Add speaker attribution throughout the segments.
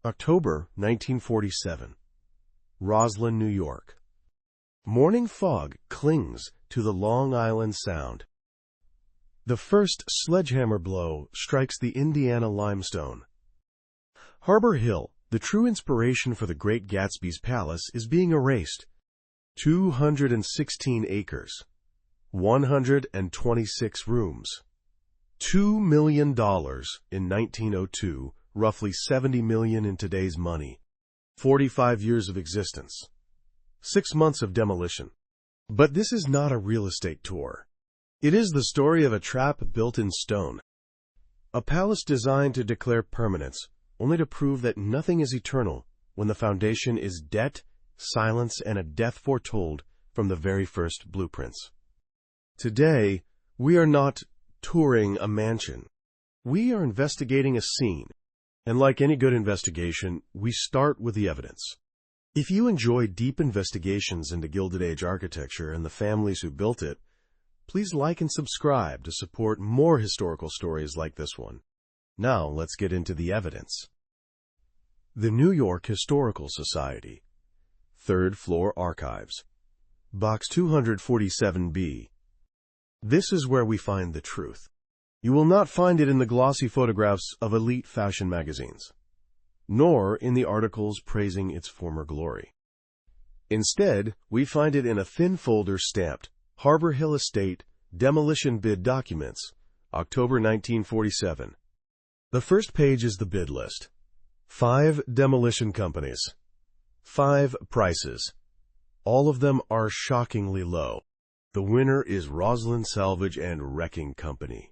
Speaker 1: October 1947. Roslyn, New York. Morning fog clings to the Long Island Sound. The first sledgehammer blow strikes the Indiana limestone. Harbor Hill, the true inspiration for the great Gatsby's palace, is being erased. 216 acres, 126 rooms. $2 million in 1902, roughly $70 million in today's money. 45 years of existence. 6 months of demolition. But this is not a real estate tour. It is the story of a trap built in stone. A palace designed to declare permanence, only to prove that nothing is eternal when the foundation is debt, silence, and a death foretold from the very first blueprints. Today, we are not touring a mansion. We are investigating a scene. And like any good investigation, we start with the evidence. If you enjoy deep investigations into Gilded Age architecture and the families who built it, please like and subscribe to support more historical stories like this one. Now let's get into the evidence. The New York Historical Society, 3rd floor archives, box 247B. This is where we find the truth. You will not find it in the glossy photographs of elite fashion magazines, nor in the articles praising its former glory. Instead, we find it in a thin folder stamped Harbor Hill Estate Demolition Bid Documents, October 1947. The first page is the bid list. 5 demolition companies. 5 prices. All of them are shockingly low. The winner is Roslyn Salvage and Wrecking Company.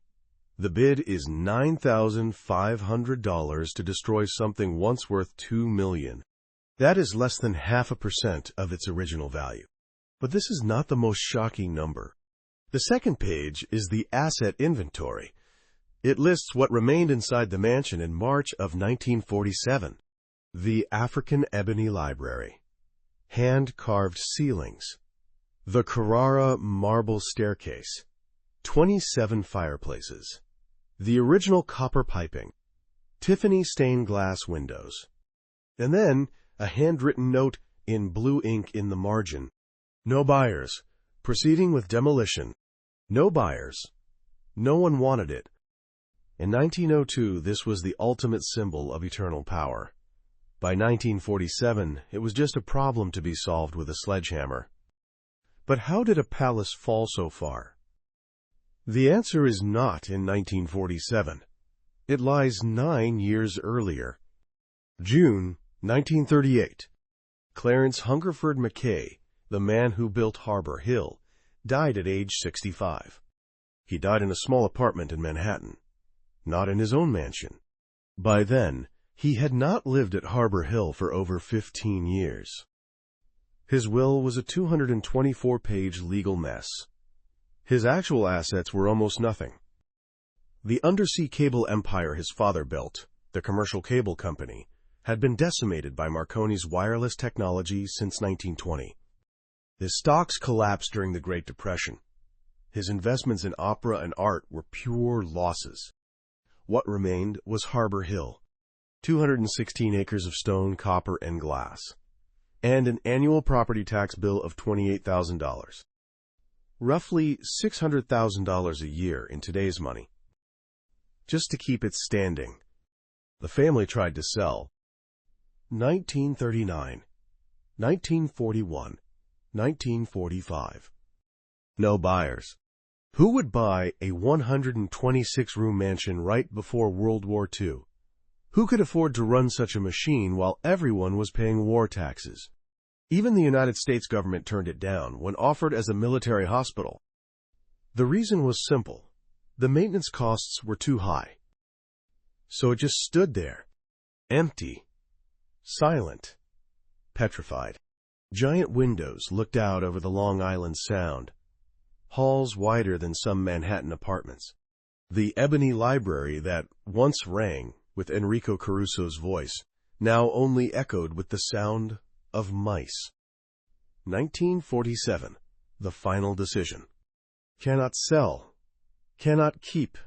Speaker 1: The bid is $9,500 to destroy something once worth $2 million. That is less than 0.5% of its original value. But this is not the most shocking number. The second page is the asset inventory. It lists what remained inside the mansion in March of 1947. The African Ebony Library, hand-carved ceilings, the Carrara marble staircase, 27 fireplaces, the original copper piping, Tiffany stained glass windows, and then a handwritten note in blue ink in the margin. No buyers. Proceeding with demolition. No buyers. No one wanted it. In 1902, this was the ultimate symbol of eternal power. By 1947, it was just a problem to be solved with a sledgehammer. But how did a palace fall so far? The answer is not in 1947. It lies 9 years earlier. June 1938. Clarence Hungerford McKay, the man who built Harbor Hill, died at age 65. He died in a small apartment in Manhattan, not in his own mansion. By then, he had not lived at Harbor Hill for over 15 years. His will was a 224-page legal mess. His actual assets were almost nothing. The undersea cable empire his father built, the Commercial Cable Company, had been decimated by Marconi's wireless technology since 1920. His stocks collapsed during the Great Depression. His investments in opera and art were pure losses. What remained was Harbor Hill, 216 acres of stone, copper, and glass, and an annual property tax bill of $28,000. Roughly $600,000 a year in today's money. Just to keep it standing. The family tried to sell. 1939, 1941, 1945. No buyers. Who would buy a 126-room mansion right before World War II? Who could afford to run such a machine while everyone was paying war taxes? Even the United States government turned it down when offered as a military hospital. The reason was simple. The maintenance costs were too high. So it just stood there, empty, silent, petrified. Giant windows looked out over the Long Island Sound, halls wider than some Manhattan apartments. The Ebony Library that once rang with Enrico Caruso's voice now only echoed with the sound of mice. 1947, the final decision. Cannot sell, cannot keep,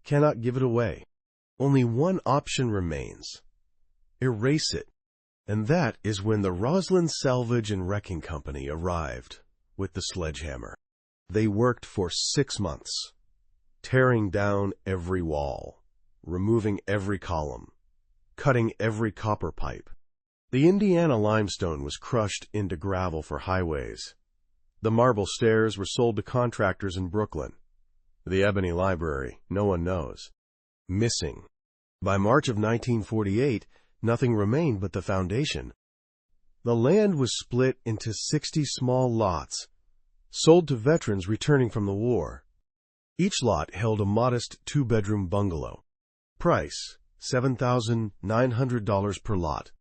Speaker 1: cannot give it away. Only one option remains. erase it. And that is when the Roslyn Salvage and Wrecking Company arrived with the sledgehammer. They worked for 6 months, tearing down every wall, removing every column, cutting every copper pipe. The Indiana limestone was crushed into gravel for highways. The marble stairs were sold to contractors in Brooklyn. The ebony library, no one knows. Missing. By March of 1948, nothing remained but the foundation. The land was split into 60 small lots, sold to veterans returning from the war. Each lot held a modest 2-bedroom bungalow. Price, $7,900 per lot.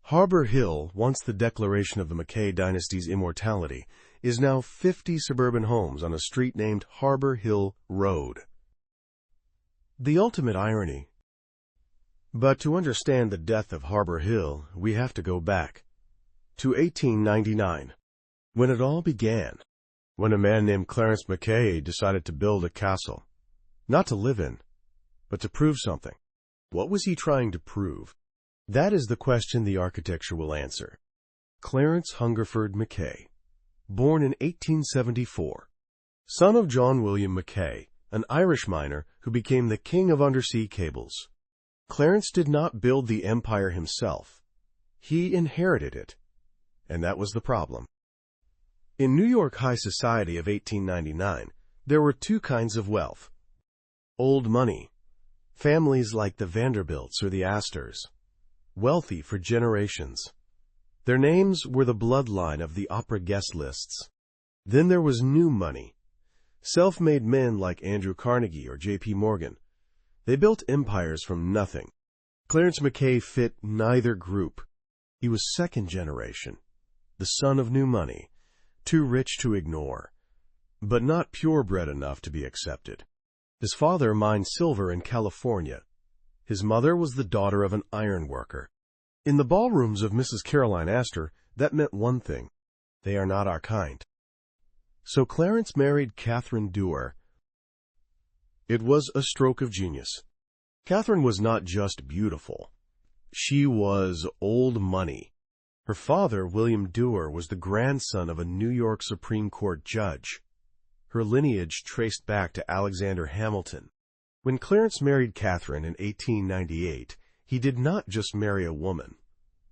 Speaker 1: Harbor Hill, once the declaration of the McKay dynasty's immortality, is now 50 suburban homes on a street named Harbor Hill Road. The ultimate irony. But to understand the death of Harbor Hill, we have to go back to 1899, when it all began, when a man named Clarence McKay decided to build a castle, not to live in, but to prove something. What was he trying to prove? That is the question the architecture will answer. Clarence Hungerford McKay, born in 1874, son of John William McKay, an Irish miner who became the king of undersea cables. Clarence did not build the empire himself. He inherited it, and that was the problem. In New York high society of 1899, there were 2 kinds of wealth. Old money, families like the Vanderbilts or the Astors, wealthy for generations. Their names were the bloodline of the opera guest lists. Then there was new money, self-made men like Andrew Carnegie or J.P. Morgan. They built empires from nothing. Clarence McKay fit neither group. He was second generation, the son of new money, too rich to ignore, but not purebred enough to be accepted. His father mined silver in California. His mother was the daughter of an iron worker. In the ballrooms of Mrs. Caroline Astor, that meant one thing: they are not our kind. So Clarence married Catherine Dewar. It was a stroke of genius. Catherine was not just beautiful. She was old money. Her father, William Dewar, was the grandson of a New York Supreme Court judge. Her lineage traced back to Alexander Hamilton. When Clarence married Catherine in 1898, he did not just marry a woman.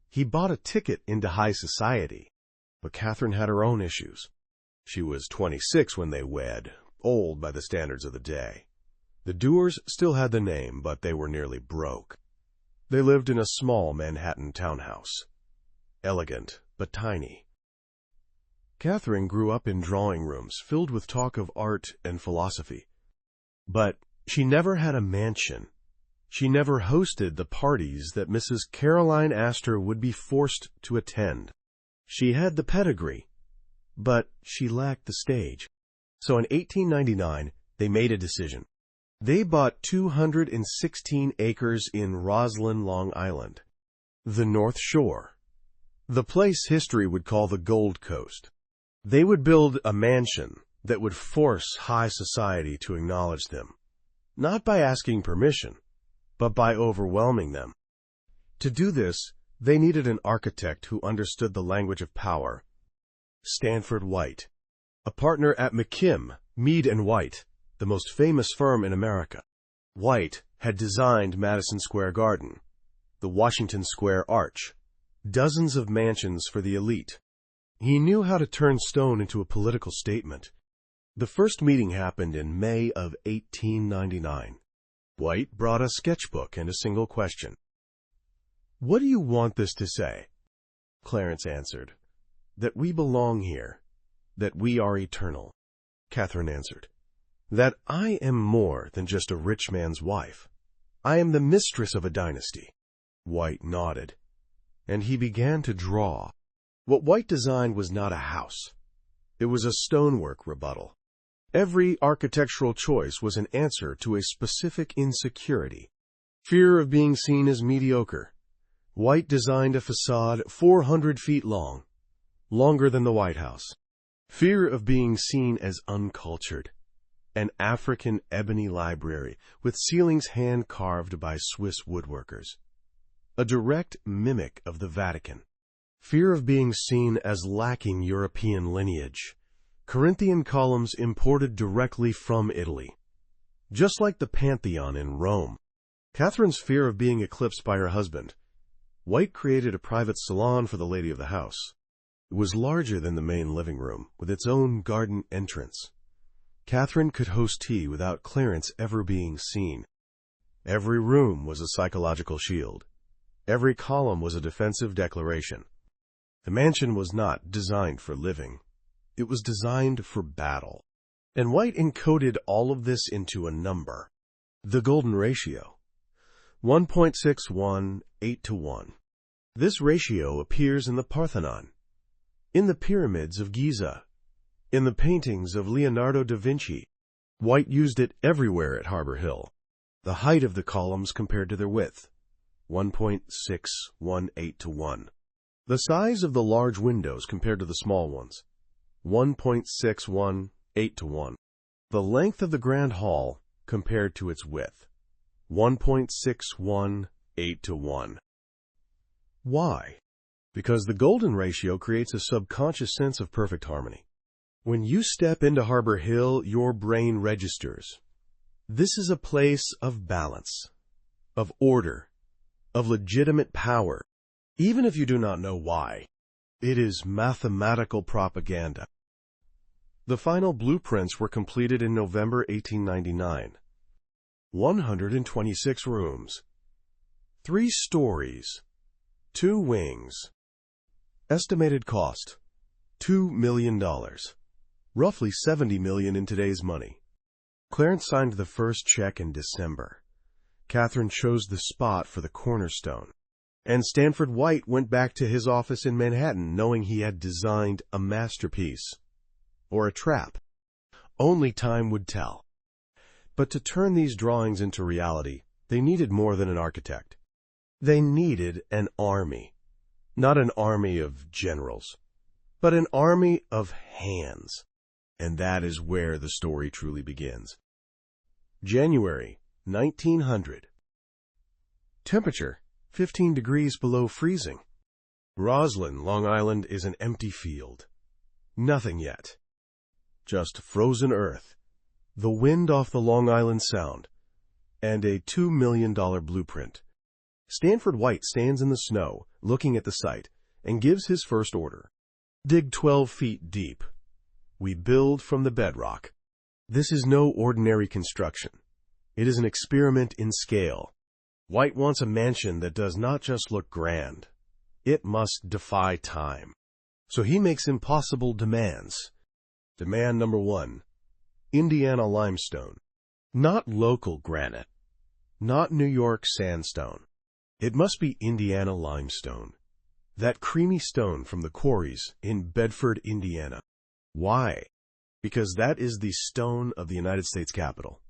Speaker 1: He bought a ticket into high society. But Catherine had her own issues. She was 26 when they wed, old by the standards of the day. The Dewars still had the name, but they were nearly broke. They lived in a small Manhattan townhouse. Elegant, but tiny. Catherine grew up in drawing rooms filled with talk of art and philosophy. But she never had a mansion. She never hosted the parties that Mrs. Caroline Astor would be forced to attend. She had the pedigree, but she lacked the stage. So in 1899, they made a decision. They bought 216 acres in Roslyn, Long Island, the North Shore, the place history would call the Gold Coast. They would build a mansion that would force high society to acknowledge them, not by asking permission, but by overwhelming them. To do this, they needed an architect who understood the language of power. Stanford White, a partner at McKim, Mead & White, the most famous firm in America. White had designed Madison Square Garden, the Washington Square Arch, dozens of mansions for the elite. He knew how to turn stone into a political statement. The first meeting happened in May of 1899. White brought a sketchbook and a single question. "What do you want this to say?" Clarence answered, "That we belong here, that we are eternal." Catherine answered, "That I am more than just a rich man's wife. I am the mistress of a dynasty." White nodded, and he began to draw. What White designed was not a house. It was a stonework rebuttal. Every architectural choice was an answer to a specific insecurity: fear of being seen as mediocre. White designed a facade 400 feet long, longer than the White House. Fear of being seen as uncultured. An African ebony library with ceilings hand-carved by Swiss woodworkers. a direct mimic of the Vatican. Fear of being seen as lacking European lineage. Corinthian columns imported directly from Italy. Just like the Pantheon in Rome. Catherine's fear of being eclipsed by her husband. White created a private salon for the lady of the house. It was larger than the main living room, with its own garden entrance. Katherine could host tea without Clarence ever being seen. Every room was a psychological shield. Every column was a defensive declaration. The mansion was not designed for living. It was designed for battle. And White encoded all of this into a number. The golden ratio. 1.61, 8:1. This ratio appears in the Parthenon, in the pyramids of Giza, in the paintings of Leonardo da Vinci. White used it everywhere at Harbor Hill. The height of the columns compared to their width. 1.618:1. The size of the large windows compared to the small ones. 1.618:1. The length of the grand hall compared to its width. 1.618:1. Why? Because the golden ratio creates a subconscious sense of perfect harmony. When you step into Harbor Hill, your brain registers. This is a place of balance, of order, of legitimate power, even if you do not know why. It is mathematical propaganda. The final blueprints were completed in November 1899. 126 rooms, 3 stories, 2 wings. Estimated cost, $2 million, roughly $70 million in today's money. Clarence signed the first check in December. Katherine chose the spot for the cornerstone. And Stanford White went back to his office in Manhattan knowing he had designed a masterpiece. Or a trap. Only time would tell. But to turn these drawings into reality, they needed more than an architect. They needed an army. Not an army of generals, but an army of hands. And that is where the story truly begins. January 1900. Temperature 15 degrees below freezing. Roslyn, Long Island is an empty field. Nothing yet. Just frozen earth, the wind off the Long Island Sound, and a $2 million blueprint. Stanford White stands in the snow, looking at the site, and gives his first order. Dig 12 feet deep. We build from the bedrock. This is no ordinary construction. It is an experiment in scale. White wants a mansion that does not just look grand. It must defy time. So he makes impossible demands. Demand number 1, Indiana limestone. Not local granite. Not New York sandstone. It must be Indiana limestone. That creamy stone from the quarries in Bedford, Indiana. Why? Because that is the stone of the United States Capitol,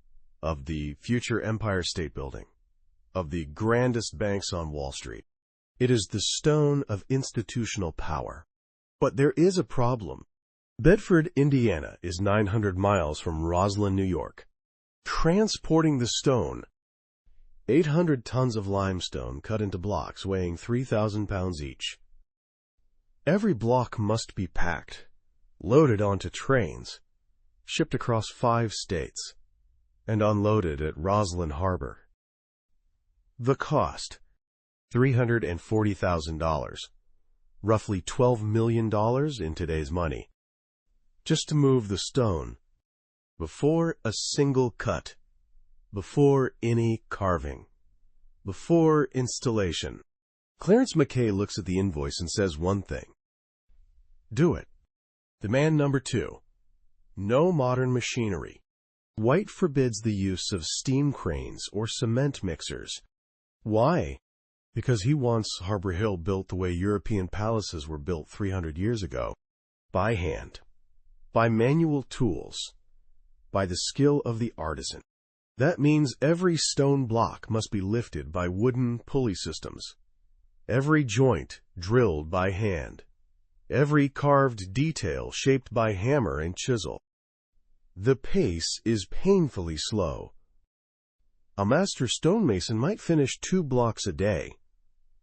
Speaker 1: of the future Empire State Building, of the grandest banks on Wall Street. It is the stone of institutional power. But there is a problem. Bedford, Indiana is 900 miles from Roslyn, New York. Transporting the stone, 800 tons of limestone cut into blocks weighing 3,000 pounds each. Every block must be packed, loaded onto trains, shipped across 5 states, and unloaded at Roslyn Harbor. The cost, $340,000, roughly $12 million in today's money. Just to move the stone, before a single cut, before any carving, before installation. Clarence McKay looks at the invoice and says one thing. Do it. Demand number 2. No modern machinery. White forbids the use of steam cranes or cement mixers. Why? Because he wants Harbor Hill built the way European palaces were built 300 years ago. By hand. By manual tools. By the skill of the artisan. That means every stone block must be lifted by wooden pulley systems. Every joint drilled by hand. Every carved detail shaped by hammer and chisel. The pace is painfully slow. A master stonemason might finish 2 blocks a day,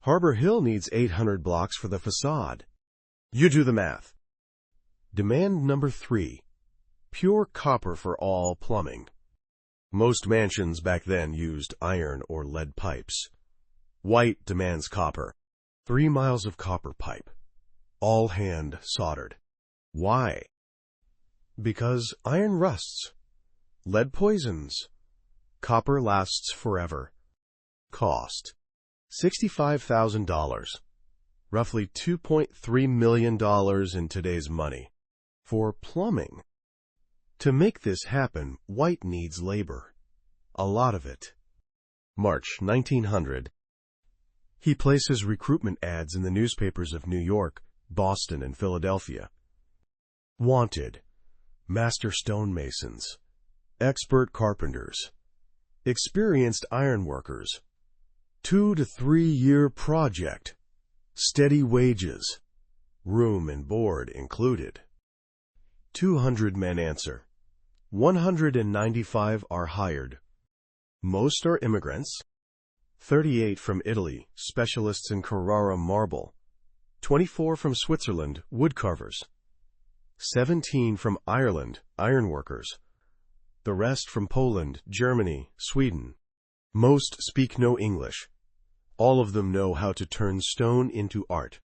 Speaker 1: Harbor Hill needs 800 blocks for the facade. You do the math. Demand number 3. Pure copper for all plumbing. Most mansions back then used iron or lead pipes. White demands copper. 3 miles of copper pipe. All hand soldered. Why? Because iron rusts. Lead poisons. Copper lasts forever. Cost: $65,000. Roughly $2.3 million in today's money. For plumbing. To make this happen, White needs labor. A lot of it. March 1900. He places recruitment ads in the newspapers of New York, Boston, and Philadelphia. Wanted: master stonemasons, expert carpenters, experienced ironworkers, 2 to 3 year project, steady wages, room and board included. 200 men answer. 195 are hired. Most are immigrants. 38 from Italy, specialists in Carrara marble. 24 from Switzerland, woodcarvers. 17 from Ireland, ironworkers. The rest from Poland, Germany, Sweden. Most speak no English. All of them know how to turn stone into art.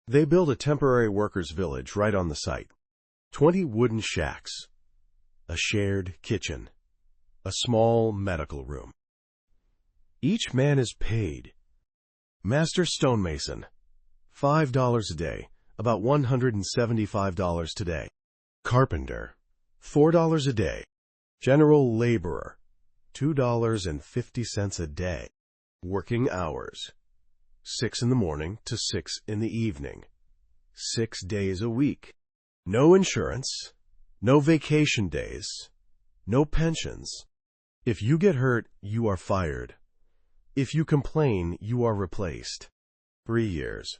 Speaker 1: They build a temporary workers' village right on the site. 20 wooden shacks. A shared kitchen. A small medical room. Each man is paid. Master stonemason, $5 a day, about $175 today. Carpenter, $4 a day. General laborer, $2.50 a day. Working hours, 6 in the morning to 6 in the evening. 6 days a week. No insurance, no vacation days, no pensions. If you get hurt, you are fired. If you complain, you are replaced. 3 years,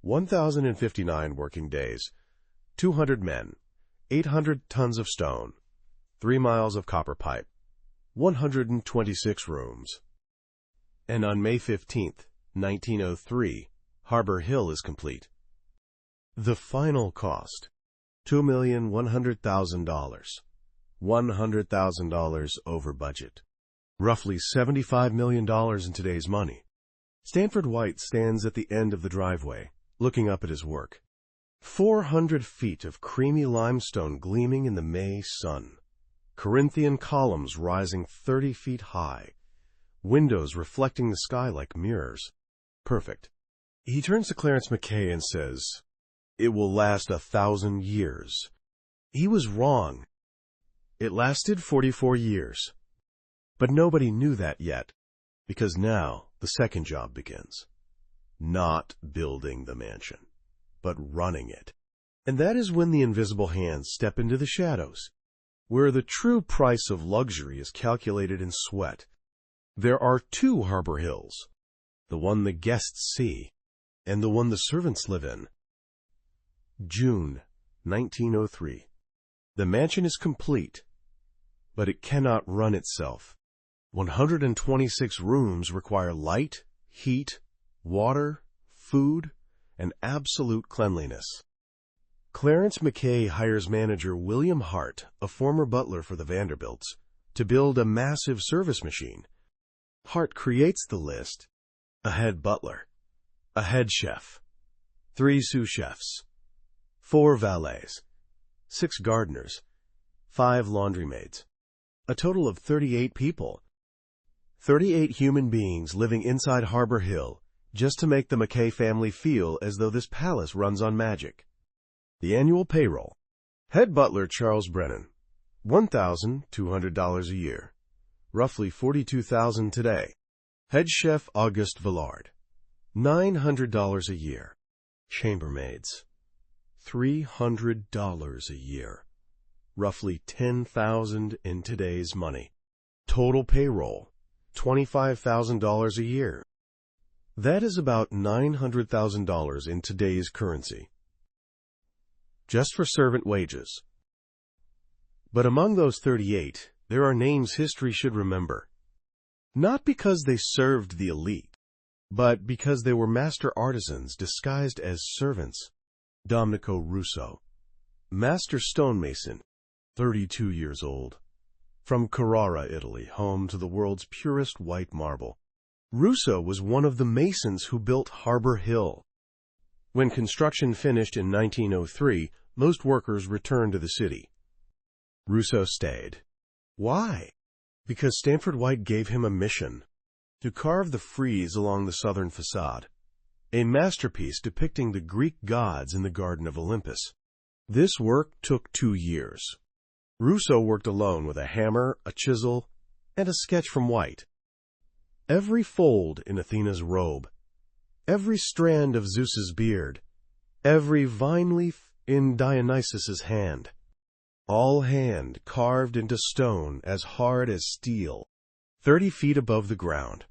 Speaker 1: 1,059 working days, 200 men, 800 tons of stone, 3 miles of copper pipe, 126 rooms. And on May 15th, 1903, Harbor Hill is complete. The final cost: $2,100,000. $100,000 over budget. Roughly $75 million in today's money. Stanford White stands at the end of the driveway, looking up at his work. 400 feet of creamy limestone gleaming in the May sun. Corinthian columns rising 30 feet high. Windows reflecting the sky like mirrors. Perfect. He turns to Clarence McKay and says, "It will last 1,000 years." He was wrong. It lasted 44 years. But nobody knew that yet, because now the second job begins. Not building the mansion, but running it. And that is when the invisible hands step into the shadows, where the true price of luxury is calculated in sweat. There are 2 Harbor Hills, the one the guests see, and the one the servants live in. June 1903. The mansion is complete, but it cannot run itself. 126 rooms require light, heat, water, food, and absolute cleanliness. Clarence McKay hires manager William Hart, a former butler for the Vanderbilts, to build a massive service machine. Hart creates the list: a head butler, a head chef, 3 sous chefs, 4 valets, 6 gardeners, 5 laundrymaids. A total of 38 people. 38 human beings living inside Harbor Hill just to make the McKay family feel as though this palace runs on magic. The annual payroll. Head butler Charles Brennan, $1,200 a year, roughly $42,000 today. Head chef Auguste Villard, $900 a year. Chambermaids, $300 a year, roughly $10,000 in today's money. Total payroll, $25,000 a year. That is about $900,000 in today's currency. Just for servant wages. But among those 38, there are names history should remember. Not because they served the elite, but because they were master artisans disguised as servants. Domenico Russo, master stonemason, 32 years old. From Carrara, Italy, home to the world's purest white marble. Russo was one of the masons who built Harbor Hill. When construction finished in 1903, most workers returned to the city. Russo stayed. Why? Because Stanford White gave him a mission: to carve the frieze along the southern facade, a masterpiece depicting the Greek gods in the Garden of Olympus. This work took 2 years. Russo worked alone with a hammer, a chisel, and a sketch from White. Every fold in Athena's robe, every strand of Zeus's beard, every vine leaf in Dionysus's hand, all hand carved into stone as hard as steel, 30 feet above the ground,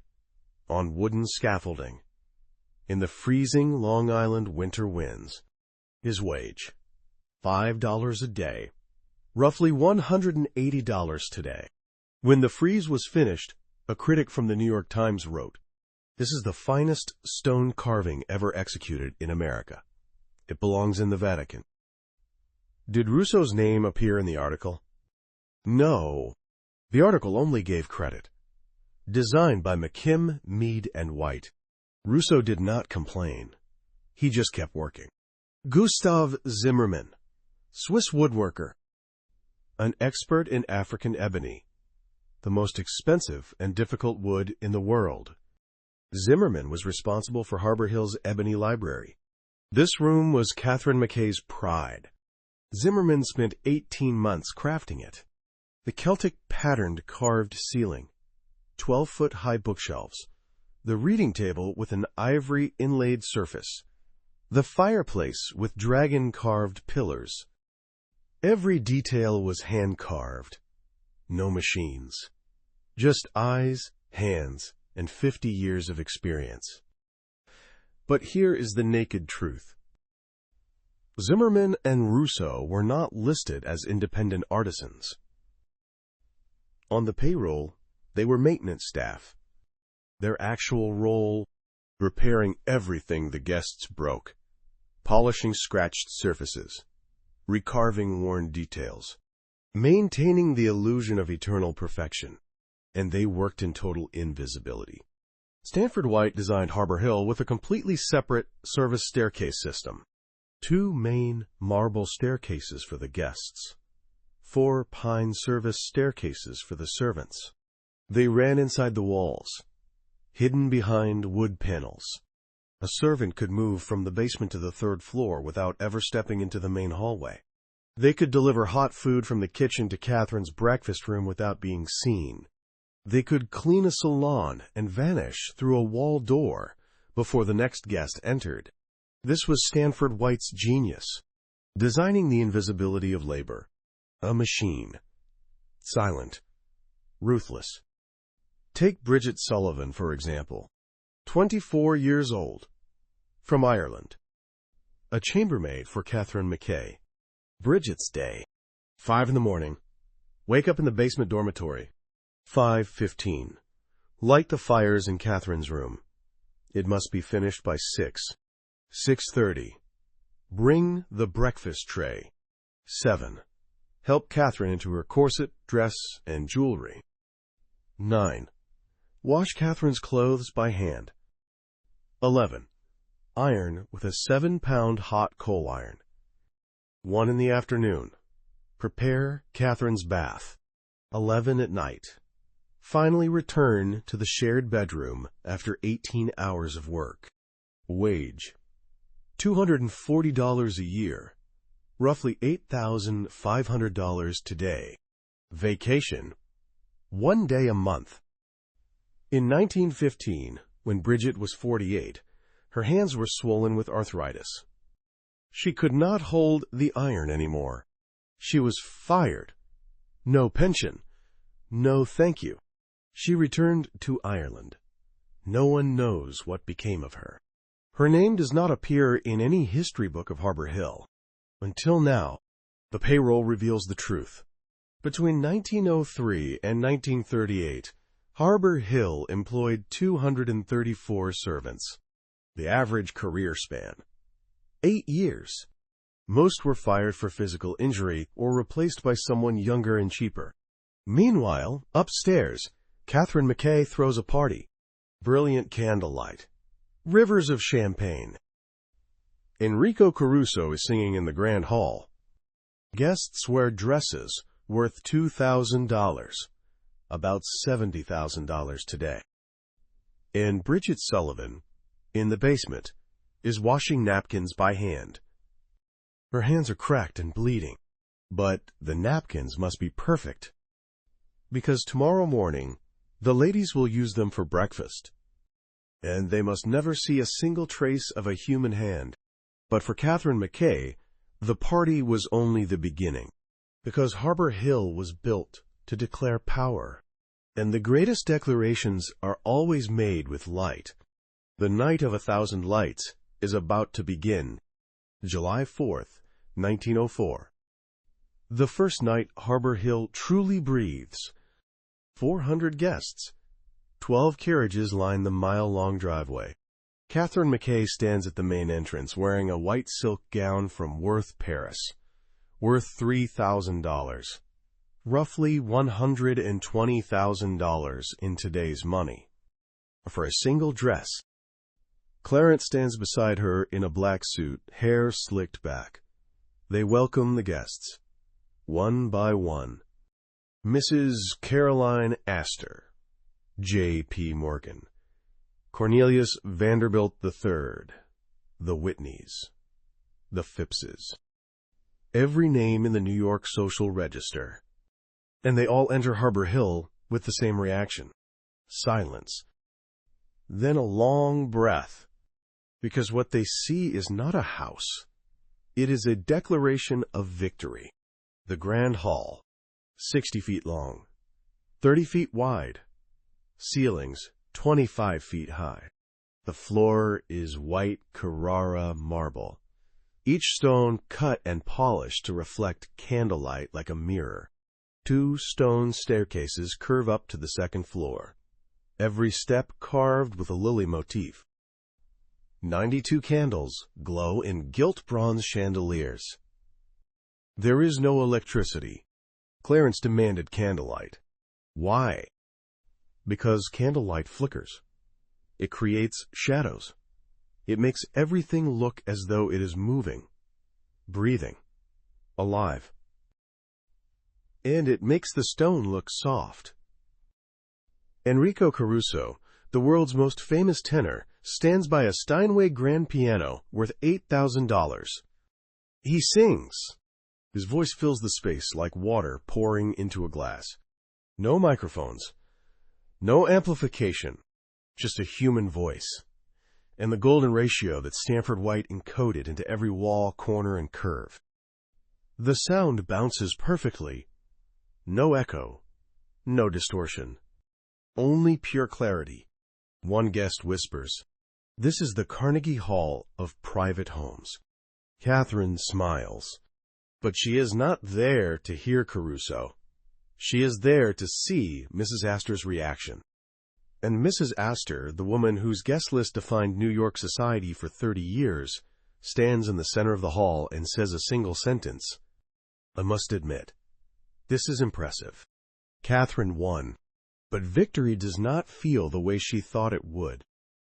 Speaker 1: on wooden scaffolding, in the freezing Long Island winter winds. His wage, $5 a day, roughly $180 today. When the frieze was finished, a critic from the New York Times wrote, "This is the finest stone carving ever executed in America. It belongs in the Vatican." Did Russo's name appear in the article? No. The article only gave credit. Designed by McKim, Mead, and White. Russo did not complain. He just kept working. Gustav Zimmermann, Swiss woodworker, an expert in African ebony, the most expensive and difficult wood in the world. Zimmermann was responsible for Harbor Hill's ebony library. This room was Katherine McKay's pride. Zimmermann spent 18 months crafting it. The Celtic patterned carved ceiling, 12-foot-high bookshelves, the reading table with an ivory inlaid surface, the fireplace with dragon-carved pillars. Every detail was hand-carved. No machines. Just eyes, hands, and 50 years of experience. But here is the naked truth. Zimmermann and Russo were not listed as independent artisans. On the payroll, they were maintenance staff. Their actual role, repairing everything the guests broke, polishing scratched surfaces, recarving worn details, maintaining the illusion of eternal perfection, and they worked in total invisibility. Stanford White designed Harbor Hill with a completely separate service staircase system. 2 main marble staircases for the guests, 4 pine service staircases for the servants. They ran inside the walls, hidden behind wood panels. A servant could move from the basement to the 3rd floor without ever stepping into the main hallway. They could deliver hot food from the kitchen to Katherine's breakfast room without being seen. They could clean a salon and vanish through a wall door before the next guest entered. This was Stanford White's genius, designing the invisibility of labor. A machine. Silent. Ruthless. Take Bridget Sullivan, for example. 24 years old. From Ireland. A chambermaid for Katherine McKay. Bridget's day. 5 in the morning. Wake up in the basement dormitory. 5:15. Light the fires in Katherine's room. It must be finished by 6. 6:30. Bring the breakfast tray. 7. Help Katherine into her corset, dress, and jewelry. 9. Wash Katherine's clothes by hand. 11. Iron with a 7-pound hot coal iron. 1 in the afternoon. Prepare Katherine's bath. 11 at night. Finally return to the shared bedroom after 18 hours of work. Wage: $240 a year, roughly $8,500 today. Vacation: 1 day a month. In 1915, when Bridget was 48, her hands were swollen with arthritis. She could not hold the iron anymore. She was fired. No pension. No thank you. She returned to Ireland. No one knows what became of her. Her name does not appear in any history book of Harbor Hill. Until now, the payroll reveals the truth. Between 1903 and 1938, Harbor Hill employed 234 servants. The average career span: 8 years. Most were fired for physical injury or replaced by someone younger and cheaper. Meanwhile, upstairs, Katherine McKay throws a party. Brilliant candlelight. Rivers of champagne. Enrico Caruso is singing in the Grand Hall. Guests wear dresses worth $2,000, about $70,000 today. And Bridget Sullivan, in the basement, is washing napkins by hand. Her hands are cracked and bleeding, but the napkins must be perfect, because tomorrow morning the ladies will use them for breakfast, and they must never see a single trace of a human hand. But for Katherine McKay, the party was only the beginning, because Harbor Hill was built to declare power, and the greatest declarations are always made with light. The night of 1,000 lights is about to begin, July 4th, 1904. The first night Harbor Hill truly breathes. 400 guests. 12 carriages line the mile-long driveway. Katherine McKay stands at the main entrance wearing a white silk gown from Worth, Paris, worth $3,000, roughly $120,000 in today's money, for a single dress. Clarence stands beside her in a black suit, hair slicked back. They welcome the guests, one by one. Mrs. Caroline Astor, J.P. Morgan, Cornelius Vanderbilt III, the Whitneys, the Phippses. Every name in the New York Social Register. And they all enter Harbor Hill with the same reaction: silence. Then a long breath, because what they see is not a house. It is a declaration of victory. The Grand Hall, 60 feet long, 30 feet wide, ceilings 25 feet high. The floor is white Carrara marble, each stone cut and polished to reflect candlelight like a mirror. 2 stone staircases curve up to the second floor, every step carved with a lily motif. 92 candles glow in gilt bronze chandeliers. There is no electricity. Clarence demanded candlelight. Why? Because candlelight flickers. It creates shadows. It makes everything look as though it is moving, breathing, alive. And it makes the stone look soft. Enrico Caruso, the world's most famous tenor, stands by a Steinway grand piano worth $8,000. He sings. His voice fills the space like water pouring into a glass. No microphones, no amplification, just a human voice, and the golden ratio that Stanford white encoded into every wall, corner, and curve. The sound bounces perfectly. No echo, no distortion, only pure clarity. One guest whispers, "This is the Carnegie Hall of private homes." Katherine smiles, but she is not there to hear Caruso. She is there to see Mrs. Astor's reaction. And Mrs. Astor, the woman whose guest list defined New York society for 30 years, stands in the center of the hall and says a single sentence: "I must admit, this is impressive." Katherine won. But victory does not feel the way she thought it would,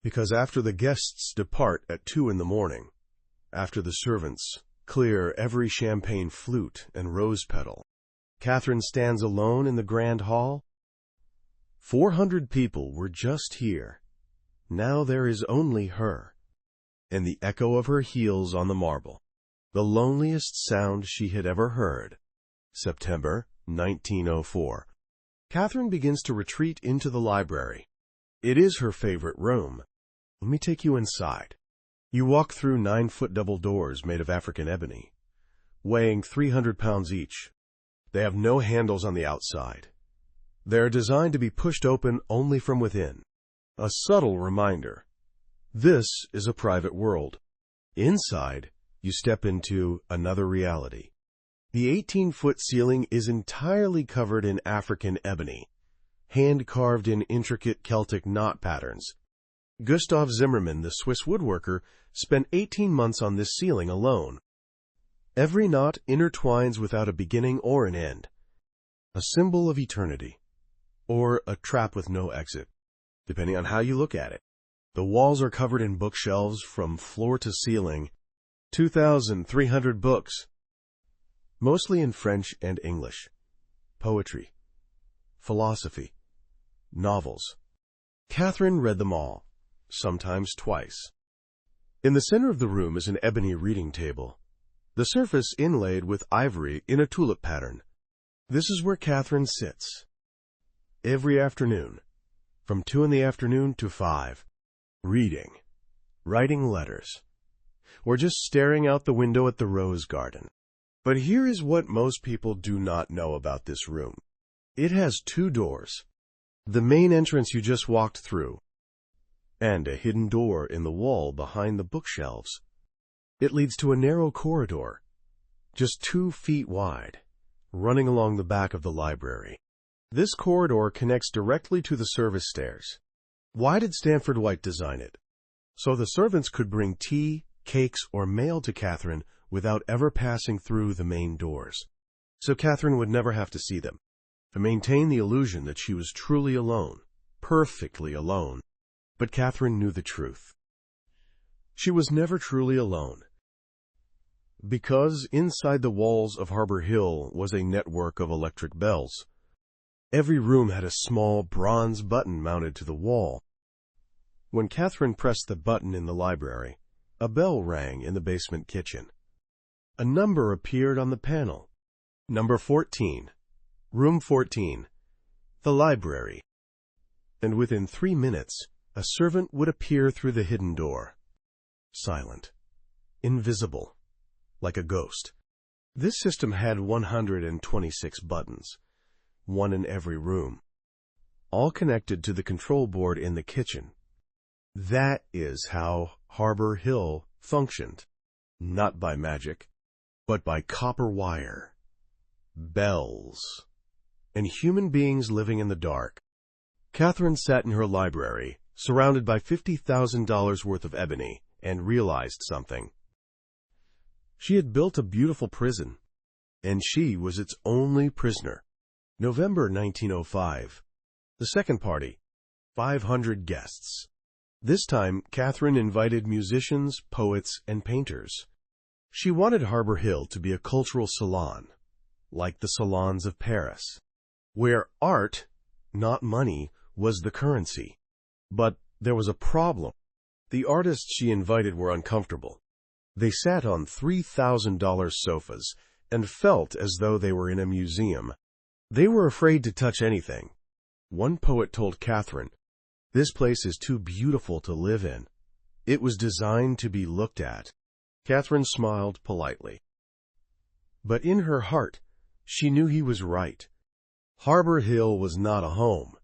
Speaker 1: because after the guests depart at 2 in the morning, after the servants clear every champagne flute and rose petal, Katherine stands alone in the Grand Hall. 400 people were just here. Now there is only her, and the echo of her heels on the marble, the loneliest sound she had ever heard. September 1904. Katherine begins to retreat into the library. It is her favorite room. Let me take you inside. You walk through 9-foot double doors made of African ebony, weighing 300 pounds each. They have no handles on the outside. They are designed to be pushed open only from within. A subtle reminder: this is a private world. Inside, you step into another reality. The 18-foot ceiling is entirely covered in African ebony. hand-carved in intricate Celtic knot patterns. Gustav Zimmermann, the Swiss woodworker, spent 18 months on this ceiling alone. Every knot intertwines without a beginning or an end, a symbol of eternity, or a trap with no exit, depending on how you look at it. The walls are covered in bookshelves from floor to ceiling, 2,300 books, mostly in French and English, poetry, philosophy, novels. Katherine read them all, sometimes twice. In the center of the room is an ebony reading table, the surface inlaid with ivory in a tulip pattern. This is where Katherine sits. Every afternoon, from 2 in the afternoon to 5, reading, writing letters, or just staring out the window at the rose garden. But here is what most people do not know about this room. It has 2 doors. The main entrance you just walked through, and a hidden door in the wall behind the bookshelves. It leads to a narrow corridor, just 2 feet wide, running along the back of the library. This corridor connects directly to the service stairs. Why did Stanford White design it? So the servants could bring tea, cakes, or mail to Katherine without ever passing through the main doors. So Katherine would never have to see them, to maintain the illusion that she was truly alone, perfectly alone. But Katherine knew the truth. She was never truly alone, because inside the walls of Harbor Hill was a network of electric bells. Every room had a small bronze button mounted to the wall. When Katherine pressed the button in the library, a bell rang in the basement kitchen. A number appeared on the panel. Number 14, room 14, the library. And within 3 minutes, a servant would appear through the hidden door. Silent, invisible, like a ghost. This system had 126 buttons, 1 in every room, all connected to the control board in the kitchen. That is how Harbor Hill functioned, not by magic, but by copper wire, bells, and human beings living in the dark. Katherine sat in her library, surrounded by $50,000 worth of ebony, and realized something. She had built a beautiful prison, and she was its only prisoner. November 1905. The second party, 500 guests. This time, Katherine invited musicians, poets, and painters. She wanted Harbor Hill to be a cultural salon, like the salons of Paris, where art, not money, was the currency. But there was a problem. The artists she invited were uncomfortable. They sat on $3,000 sofas and felt as though they were in a museum. They were afraid to touch anything. One poet told Katherine, "This place is too beautiful to live in. It was designed to be looked at." Katherine smiled politely. But in her heart, she knew he was right. Harbor Hill was not a home.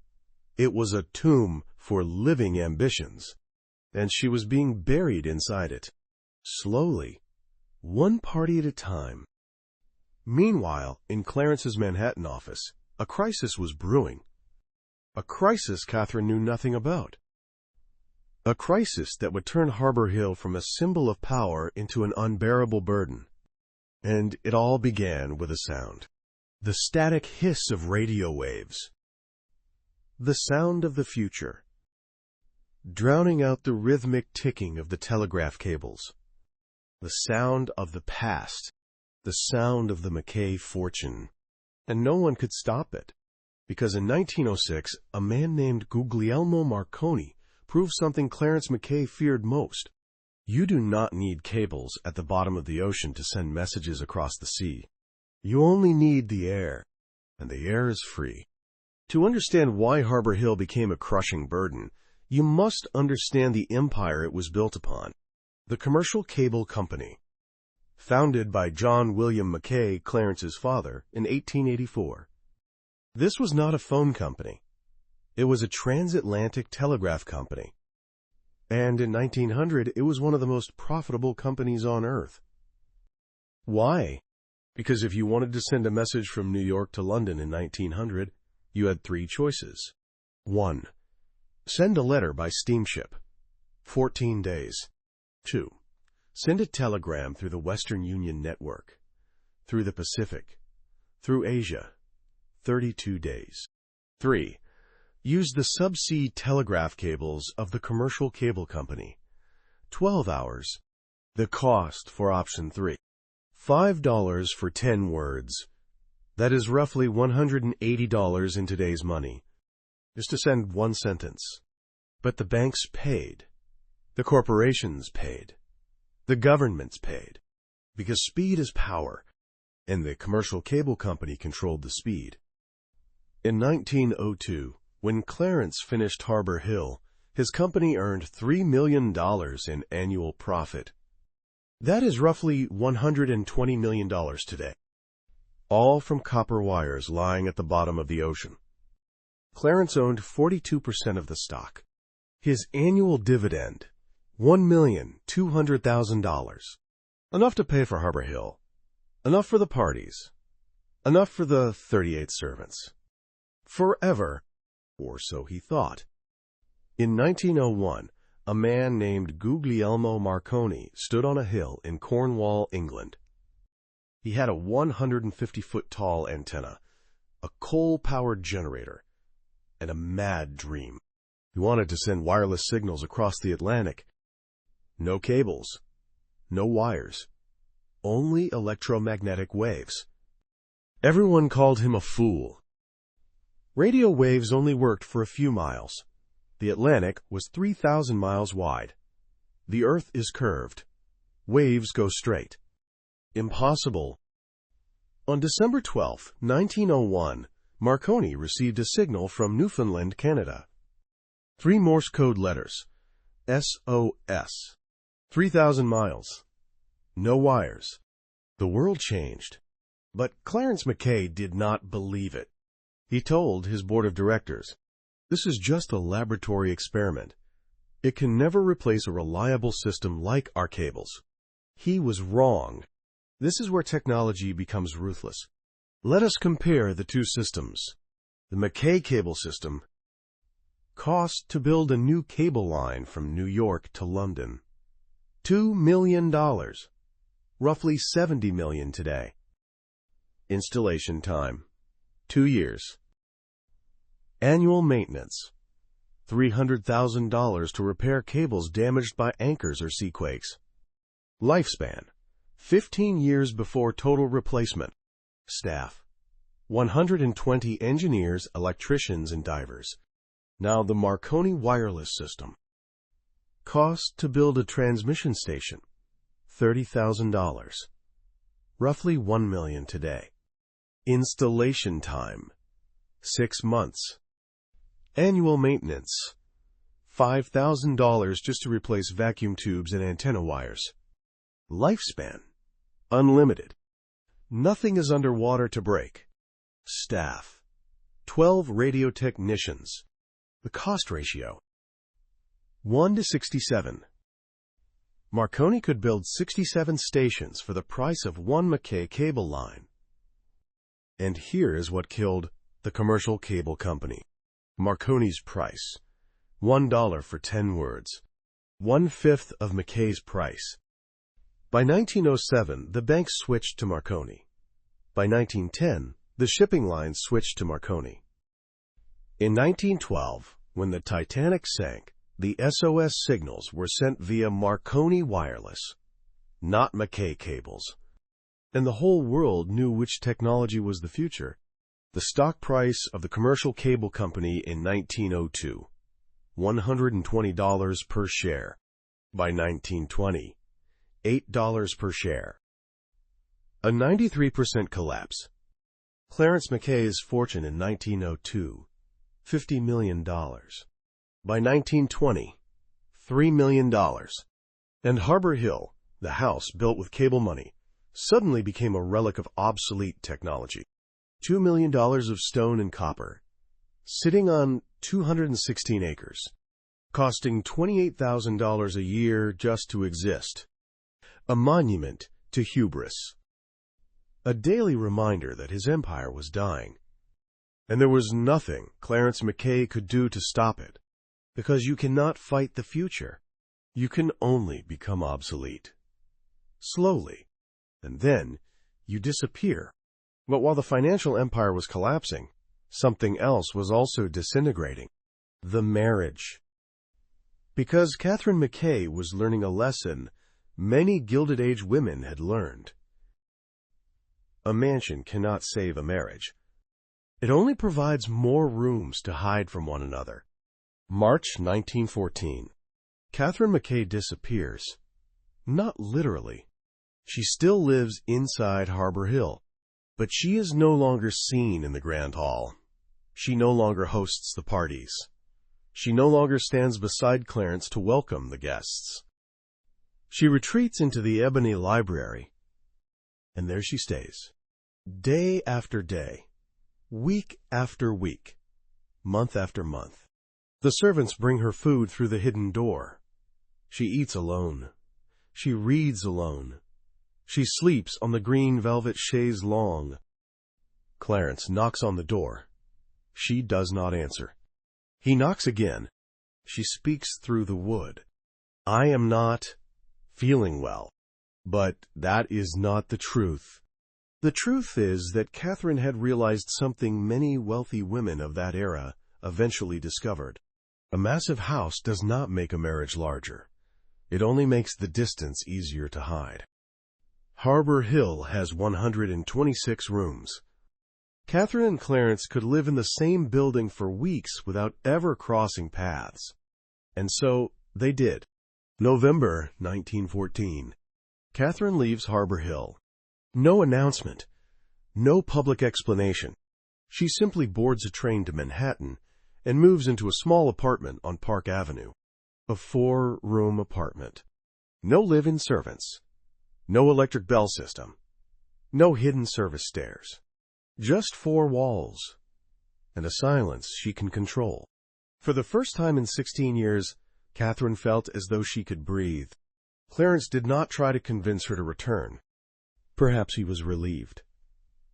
Speaker 1: It was a tomb for living ambitions, and she was being buried inside it, slowly, one party at a time. Meanwhile, in Clarence's Manhattan office, a crisis was brewing. A crisis Katherine knew nothing about. A crisis that would turn Harbor Hill from a symbol of power into an unbearable burden. And it all began with a sound. The static hiss of radio waves. The sound of the future, drowning out the rhythmic ticking of the telegraph cables. The sound of the past, the sound of the McKay fortune. And no one could stop it, because in 1906, a man named Guglielmo Marconi proved something Clarence McKay feared most. You do not need cables at the bottom of the ocean to send messages across the sea. You only need the air, and the air is free. To understand why Harbor Hill became a crushing burden, you must understand the empire it was built upon. The Commercial Cable Company, founded by John William McKay, Clarence's father, in 1884. This was not a phone company. It was a transatlantic telegraph company. And in 1900, it was one of the most profitable companies on Earth. Why? Because if you wanted to send a message from New York to London in 1900, You had three choices. 1. Send a letter by steamship. 14 days. 2. Send a telegram through the Western Union network, through the Pacific, through Asia. 32 days. 3. Use the subsea telegraph cables of the commercial cable company. 12 hours. The cost for option 3. $5 for 10 words. That is roughly $180 in today's money, just to send one sentence. But the banks paid. The corporations paid. The governments paid. Because speed is power, and the commercial cable company controlled the speed. In 1902, when Clarence finished Harbor Hill, his company earned $3 million in annual profit. That is roughly $120 million today, all from copper wires lying at the bottom of the ocean. Clarence owned 42% of the stock. His annual dividend, $1,200,000. Enough to pay for Harbor Hill, enough for the parties, enough for the 38 servants. Forever, or so he thought. In 1901, a man named Guglielmo Marconi stood on a hill in Cornwall, England. He had a 150-foot-tall antenna, a coal-powered generator, and a mad dream. He wanted to send wireless signals across the Atlantic. No cables, no wires, only electromagnetic waves. Everyone called him a fool. Radio waves only worked for a few miles. The Atlantic was 3,000 miles wide. The Earth is curved. Waves go straight. Impossible. On December 12, 1901, Marconi received a signal from Newfoundland, Canada. 3 Morse code letters. SOS. 3,000 miles. No wires. The world changed. But Clarence McKay did not believe it. He told his board of directors, "This is just a laboratory experiment. It can never replace a reliable system like our cables." He was wrong. This is where technology becomes ruthless. Let us compare the two systems. The McKay cable system. Cost to build a new cable line from New York to London. $2 million. Roughly $70 million today. Installation time. 2 years. Annual maintenance. $300,000 to repair cables damaged by anchors or seaquakes. Lifespan. 15 years before total replacement. Staff. 120 engineers, electricians, and divers. Now the Marconi wireless system. Cost to build a transmission station. $30,000. Roughly $1 million today. Installation time. 6 months. Annual maintenance. $5,000 just to replace vacuum tubes and antenna wires. Lifespan. Unlimited. Nothing is underwater to break. Staff. 12 radio technicians. The cost ratio. 1:67. Marconi could build 67 stations for the price of one McKay cable line. And here is what killed the commercial cable company. Marconi's price. $1 for 10 words. 1/5 of McKay's price. By 1907, the banks switched to Marconi. By 1910, the shipping lines switched to Marconi. In 1912, when the Titanic sank, the SOS signals were sent via Marconi wireless, not McKay cables. And the whole world knew which technology was the future. The stock price of the commercial cable company in 1902, $120 per share. By 1920, $8 per share. A 93% collapse. Clarence McKay's fortune in 1902, $50 million. By 1920, $3 million. And Harbor Hill, the house built with cable money, suddenly became a relic of obsolete technology. $2 million of stone and copper, sitting on 216 acres, costing $28,000 a year just to exist. A monument to hubris. A daily reminder that his empire was dying. And there was nothing Clarence McKay could do to stop it, because you cannot fight the future. You can only become obsolete. Slowly. And then you disappear. But while the financial empire was collapsing, something else was also disintegrating. The marriage. Because Katherine McKay was learning a lesson many Gilded Age women had learned. A mansion cannot save a marriage. It only provides more rooms to hide from one another. March 1914. Katherine McKay disappears. Not literally. She still lives inside Harbor Hill, but she is no longer seen in the Grand Hall. She no longer hosts the parties. She no longer stands beside Clarence to welcome the guests. She retreats into the ebony library, and there she stays. Day after day, week after week, month after month. The servants bring her food through the hidden door. She eats alone. She reads alone. She sleeps on the green velvet chaise longue. Clarence knocks on the door. She does not answer. He knocks again. She speaks through the wood. I am not feeling well. But that is not the truth. The truth is that Katherine had realized something many wealthy women of that era eventually discovered. A massive house does not make a marriage larger. It only makes the distance easier to hide. Harbor Hill has 126 rooms. Katherine and Clarence could live in the same building for weeks without ever crossing paths. And so they did. November 1914. Katherine leaves Harbor Hill. No announcement. No public explanation. She simply boards a train to Manhattan and moves into a small apartment on Park Avenue. A 4-room apartment. No live-in servants. No electric bell system. No hidden service stairs. Just 4 walls. And a silence she can control. For the first time in 16 years, Katherine felt as though she could breathe. Clarence did not try to convince her to return. Perhaps he was relieved.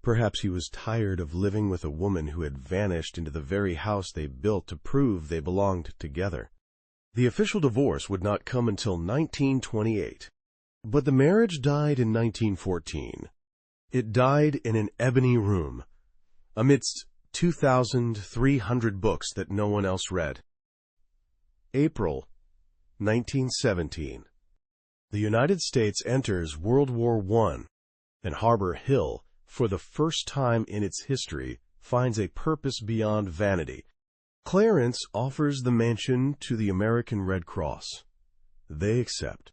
Speaker 1: Perhaps he was tired of living with a woman who had vanished into the very house they built to prove they belonged together. The official divorce would not come until 1928. But the marriage died in 1914. It died in an ebony room, amidst 2,300 books that no one else read. April 1917. The United States enters World War I, and Harbor Hill, for the first time in its history, finds a purpose beyond vanity. Clarence offers the mansion to the American Red Cross. They accept.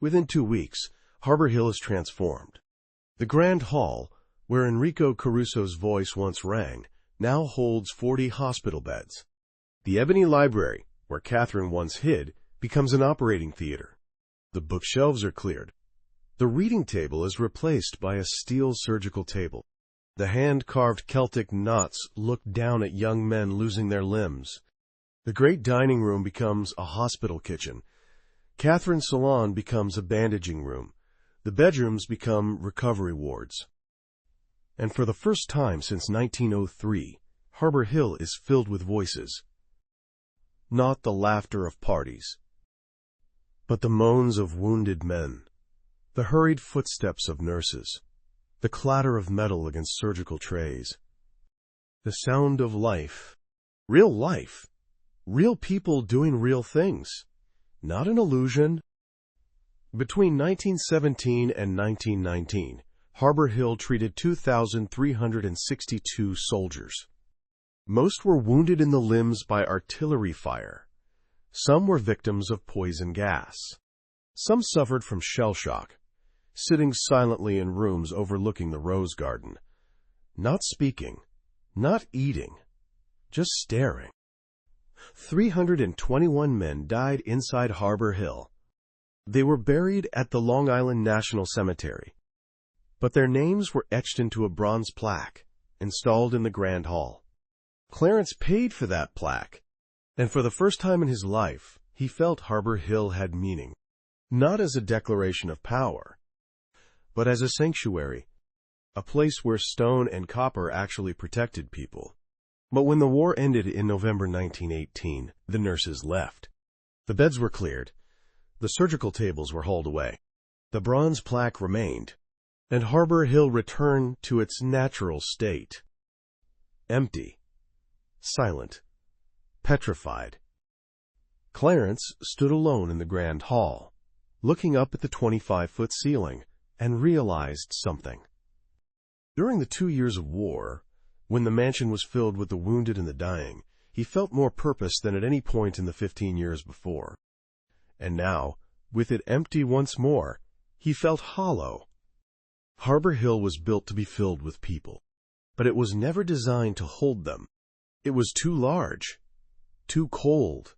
Speaker 1: Within 2 weeks, Harbor Hill is transformed. The Grand Hall, where Enrico Caruso's voice once rang, now holds 40 hospital beds. The ebony library, where Katherine once hid, becomes an operating theater. The bookshelves are cleared. The reading table is replaced by a steel surgical table. The hand-carved Celtic knots look down at young men losing their limbs. The great dining room becomes a hospital kitchen. Katherine's salon becomes a bandaging room. The bedrooms become recovery wards. And for the first time since 1903, Harbor Hill is filled with voices. Not the laughter of parties, but the moans of wounded men, the hurried footsteps of nurses, the clatter of metal against surgical trays, the sound of life, real people doing real things, not an illusion. Between 1917 and 1919, Harbor Hill treated 2,362 soldiers. Most were wounded in the limbs by artillery fire. Some were victims of poison gas. Some suffered from shell shock, sitting silently in rooms overlooking the rose garden, not speaking, not eating, just staring. 321 men died inside Harbor Hill. They were buried at the Long Island National Cemetery, but their names were etched into a bronze plaque installed in the Grand Hall. Clarence paid for that plaque, and for the first time in his life, he felt Harbor Hill had meaning, not as a declaration of power, but as a sanctuary, a place where stone and copper actually protected people. But when the war ended in November 1918, the nurses left. The beds were cleared. The surgical tables were hauled away. The bronze plaque remained, and Harbor Hill returned to its natural state. Empty, silent, petrified. Clarence stood alone in the grand hall, looking up at the 25-foot ceiling, and realized something. During the 2 years of war, when the mansion was filled with the wounded and the dying, he felt more purpose than at any point in the 15 years before. And now, with it empty once more, he felt hollow. Harbor Hill was built to be filled with people, but it was never designed to hold them. It was too large, too cold,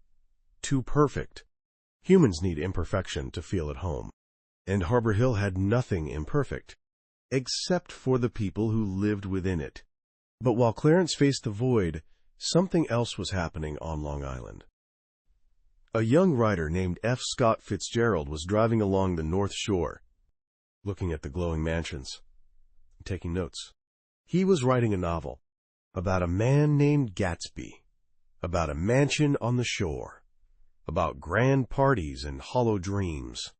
Speaker 1: too perfect. Humans need imperfection to feel at home, and Harbor Hill had nothing imperfect, except for the people who lived within it. But while Clarence faced the void, something else was happening on Long Island. A young writer named F. Scott Fitzgerald was driving along the North Shore, looking at the glowing mansions, taking notes. He was writing a novel about a man named Gatsby, about a mansion on the shore, about grand parties and hollow dreams.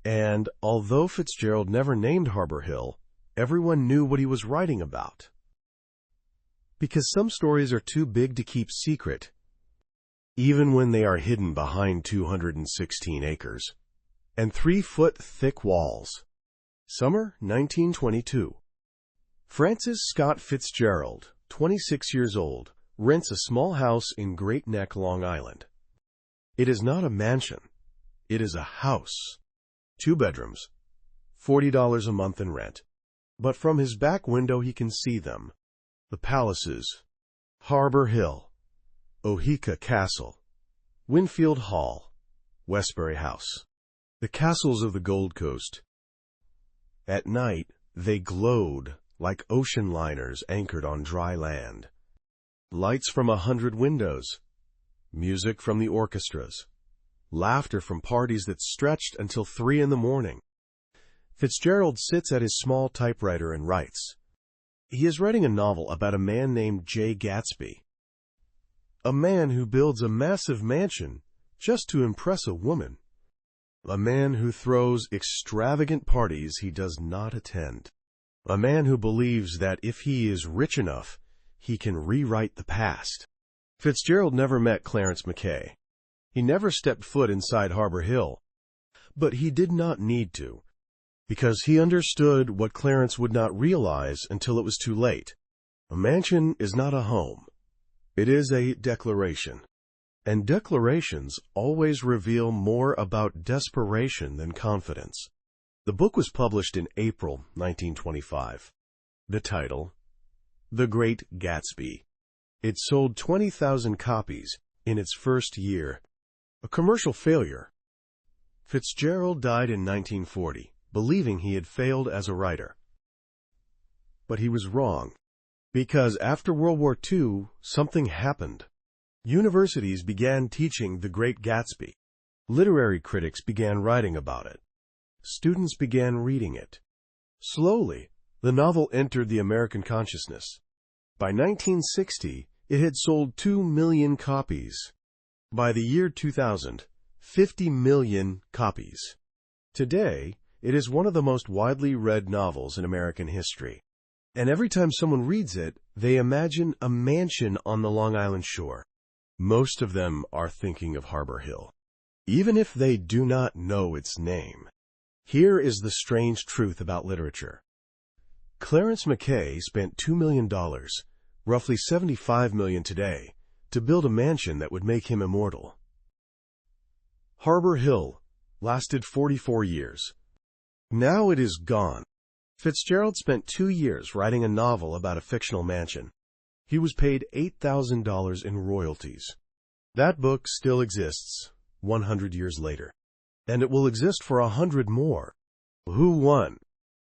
Speaker 1: And although Fitzgerald never named Harbor Hill, everyone knew what he was writing about. Because some stories are too big to keep secret, even when they are hidden behind 216 acres and 3-foot thick walls. Summer 1922. Francis Scott Fitzgerald, 26 years old, rents a small house in Great Neck, Long Island. It is not a mansion. It is a house. 2 bedrooms, $40 a month in rent. But from his back window he can see them. The palaces, Harbor Hill, Oheka Castle, Winfield Hall, Westbury House, the castles of the Gold Coast. At night, they glowed like ocean liners anchored on dry land. Lights from 100 windows, music from the orchestras, laughter from parties that stretched until 3 in the morning. Fitzgerald sits at his small typewriter and writes. He is writing a novel about a man named J. Gatsby, a man who builds a massive mansion just to impress a woman, a man who throws extravagant parties he does not attend, a man who believes that if he is rich enough, he can rewrite the past. Fitzgerald never met Clarence McKay. He never stepped foot inside Harbor Hill, but he did not need to, because he understood what Clarence would not realize until it was too late. A mansion is not a home. It is a declaration. And declarations always reveal more about desperation than confidence. The book was published in April 1925. The title, The Great Gatsby. It sold 20,000 copies in its first year. A commercial failure. Fitzgerald died in 1940. Believing he had failed as a writer. But he was wrong, because after World War II, something happened. Universities began teaching The Great Gatsby. Literary critics began writing about it. Students began reading it. Slowly, the novel entered the American consciousness. By 1960, it had sold 2 million copies. By the year 2000, 50 million copies. Today, it is one of the most widely read novels in American history. And every time someone reads it, they imagine a mansion on the Long Island shore. Most of them are thinking of Harbor Hill, even if they do not know its name. Here is the strange truth about literature. Clarence McKay spent $2 million, roughly $75 million today, to build a mansion that would make him immortal. Harbor Hill lasted 44 years. Now it is gone. Fitzgerald spent 2 years writing a novel about a fictional mansion. He was paid $8,000 in royalties. That book still exists 100 years later, and it will exist for 100 more. Who won?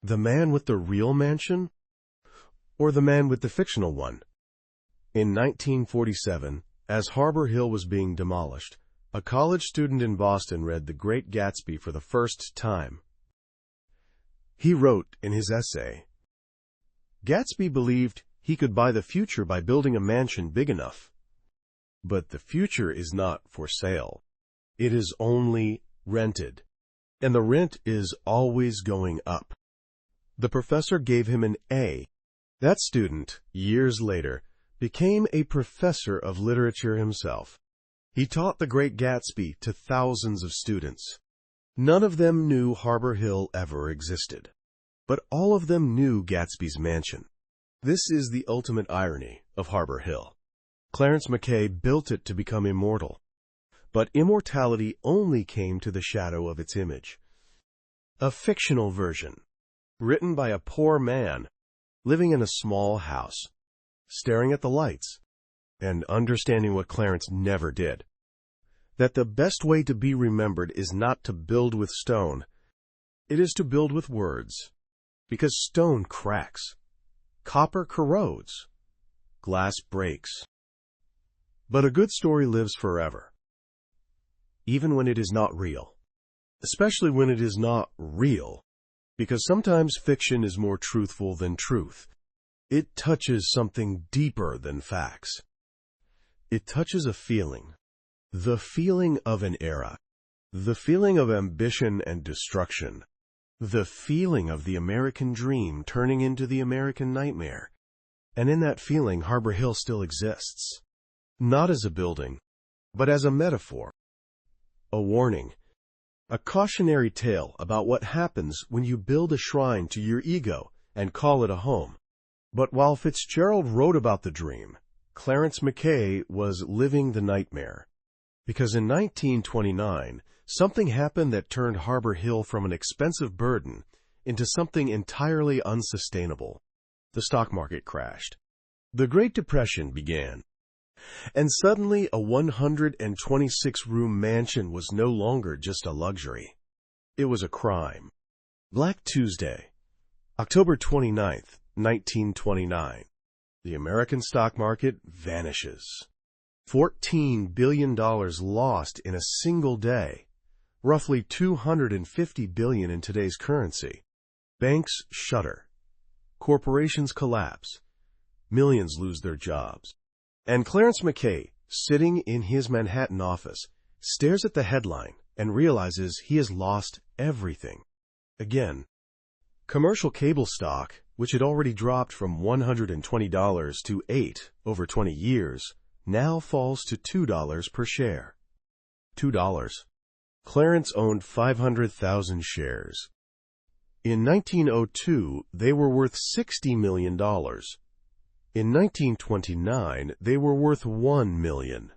Speaker 1: The man with the real mansion, or the man with the fictional one? In 1947, as Harbor Hill was being demolished, a college student in Boston read The Great Gatsby for the first time. He wrote in his essay, Gatsby believed he could buy the future by building a mansion big enough. But the future is not for sale. It is only rented. And the rent is always going up. The professor gave him an A. That student, years later, became a professor of literature himself. He taught The Great Gatsby to thousands of students. None of them knew Harbor Hill ever existed. But all of them knew Gatsby's mansion. This is the ultimate irony of Harbor Hill. Clarence McKay built it to become immortal. But immortality only came to the shadow of its image. A fictional version, written by a poor man, living in a small house, staring at the lights, and understanding what Clarence never did. That the best way to be remembered is not to build with stone. It is to build with words. Because stone cracks. Copper corrodes. Glass breaks. But a good story lives forever. Even when it is not real. Especially when it is not real. Because sometimes fiction is more truthful than truth. It touches something deeper than facts. It touches a feeling. The feeling of an era. The feeling of ambition and destruction. The feeling of the American dream turning into the American nightmare. And in that feeling, Harbor Hill still exists. Not as a building, but as a metaphor. A warning. A cautionary tale about what happens when you build a shrine to your ego and call it a home. But while Fitzgerald wrote about the dream, Clarence McKay was living the nightmare. Because in 1929, something happened that turned Harbor Hill from an expensive burden into something entirely unsustainable. The stock market crashed. The Great Depression began. And suddenly a 126-room mansion was no longer just a luxury. It was a crime. Black Tuesday, October 29th, 1929. The American stock market vanishes. $14 billion lost in a single day. Roughly $250 billion in today's currency. Banks shutter. Corporations collapse. Millions lose their jobs. And Clarence McKay, sitting in his Manhattan office, stares at the headline and realizes he has lost everything. Again, commercial cable stock, which had already dropped from $120 to $8 over 20 years, now falls to $2 per share. $2. Clarence owned 500,000 shares. In 1902, they were worth $60 million. In 1929, they were worth $1 million.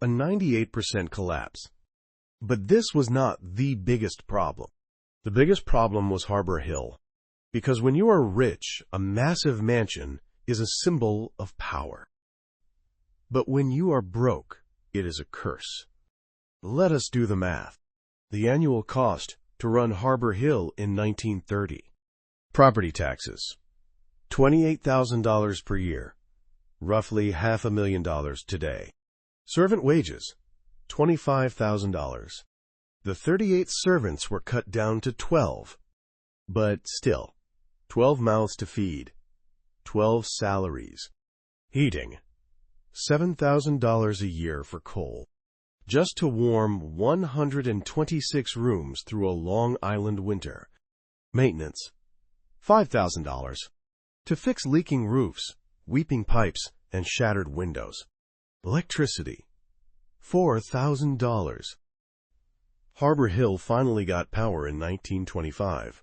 Speaker 1: A 98% collapse. But this was not the biggest problem. The biggest problem was Harbor Hill. Because when you are rich, a massive mansion is a symbol of power. But when you are broke, it is a curse. Let us do the math. The annual cost to run Harbor Hill in 1930. Property taxes. $28,000 per year. Roughly $500,000 today. Servant wages. $25,000. The 38 servants were cut down to 12. But still, 12 mouths to feed. 12 salaries. Heating. $7,000 a year for coal. Just to warm 126 rooms through a Long Island winter. Maintenance. $5,000. To fix leaking roofs, weeping pipes, and shattered windows. Electricity. $4,000. Harbor Hill finally got power in 1925.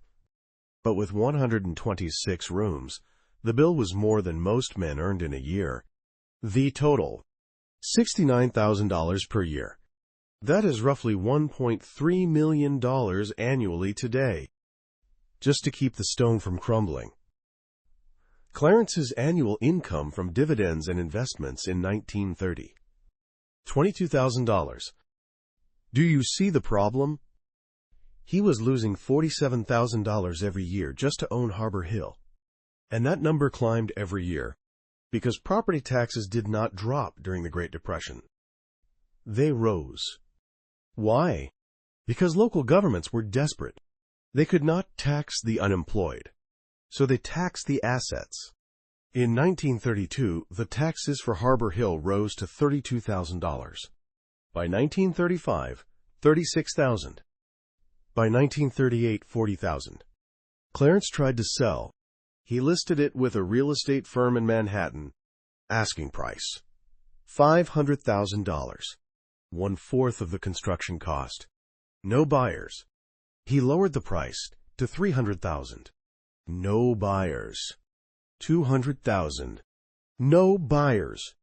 Speaker 1: But with 126 rooms, the bill was more than most men earned in a year. The total, $69,000 per year. That is roughly $1.3 million annually today, just to keep the stone from crumbling. Clarence's annual income from dividends and investments in 1930. $22,000. Do you see the problem? He was losing $47,000 every year just to own Harbor Hill. And that number climbed every year. Because property taxes did not drop during the Great Depression. They rose. Why? Because local governments were desperate. They could not tax the unemployed, so they taxed the assets. In 1932, the taxes for Harbor Hill rose to $32,000. By 1935, $36,000. By 1938, $40,000. Clarence tried to sell. He listed it with a real estate firm in Manhattan. Asking price, $500,000. One-fourth of the construction cost. No buyers. He lowered the price to $300,000. No buyers. $200,000. No buyers.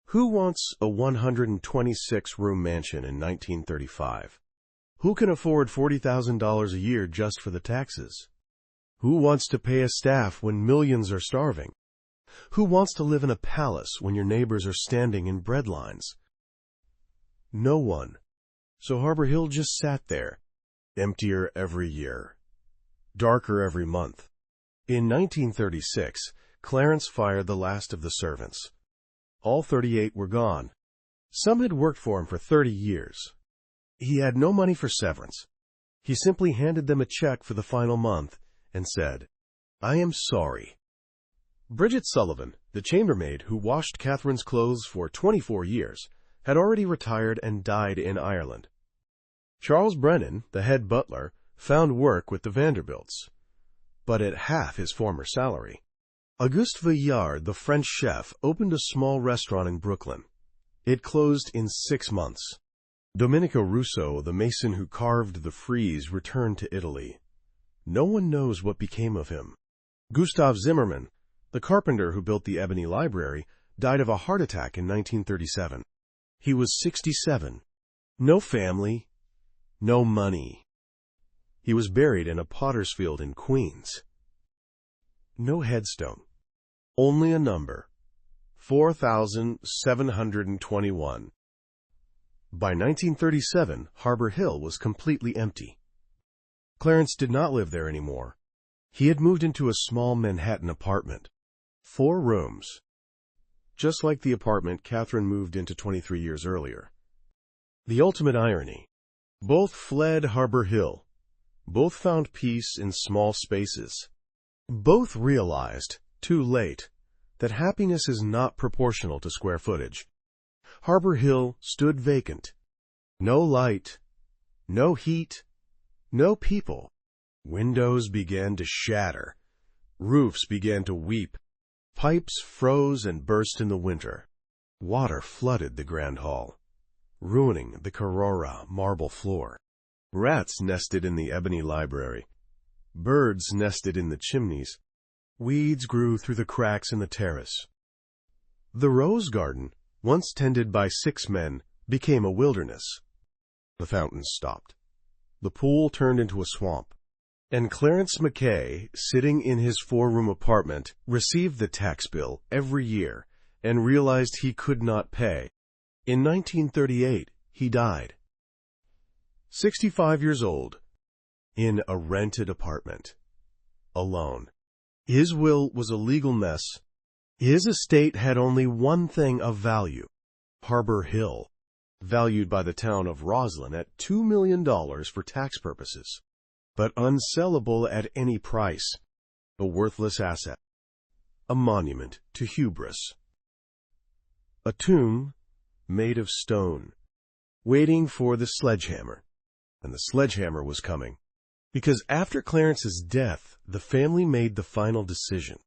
Speaker 1: Who wants a 126-room mansion in 1935? Who can afford $40,000 a year just for the taxes? Who wants to pay a staff when millions are starving? Who wants to live in a palace when your neighbors are standing in bread lines? No one. So Harbor Hill just sat there, emptier every year, darker every month. In 1936, Clarence fired the last of the servants. All 38 were gone. Some had worked for him for 30 years. He had no money for severance. He simply handed them a check for the final month and said, "I am sorry." Bridget Sullivan, the chambermaid who washed Catherine's clothes for 24 years, had already retired and died in Ireland. Charles Brennan, the head butler, found work with the Vanderbilts, but at half his former salary. Auguste Villard, the French chef, opened a small restaurant in Brooklyn. It closed in 6 months. Domenico Russo, the mason who carved the frieze, returned to Italy. No one knows what became of him. Gustav Zimmermann, the carpenter who built the Ebony Library, died of a heart attack in 1937. He was 67. No family, no money. He was buried in a potter's field in Queens. No headstone. Only a number. 4,721. By 1937, Harbor Hill was completely empty. Clarence did not live there anymore. He had moved into a small Manhattan apartment. 4 rooms. Just like the apartment Katherine moved into 23 years earlier. The ultimate irony. Both fled Harbor Hill. Both found peace in small spaces. Both realized, too late, that happiness is not proportional to square footage. Harbor Hill stood vacant. No light, no heat, no people. Windows began to shatter. Roofs began to weep. Pipes froze and burst in the winter. Water flooded the Grand Hall, ruining the Carrara marble floor. Rats nested in the Ebony Library. Birds nested in the chimneys. Weeds grew through the cracks in the terrace. The rose garden, once tended by 6 men, became a wilderness. The fountains stopped. The pool turned into a swamp. And Clarence McKay, sitting in his 4-room apartment, received the tax bill every year and realized he could not pay. In 1938, he died. 65 years old, in a rented apartment, alone. His will was a legal mess. His estate had only one thing of value: Harbor Hill, valued by the town of Roslyn at $2 million for tax purposes, but unsellable at any price. A worthless asset. A monument to hubris. A tomb made of stone, waiting for the sledgehammer. And the sledgehammer was coming. Because after Clarence's death, the family made the final decision.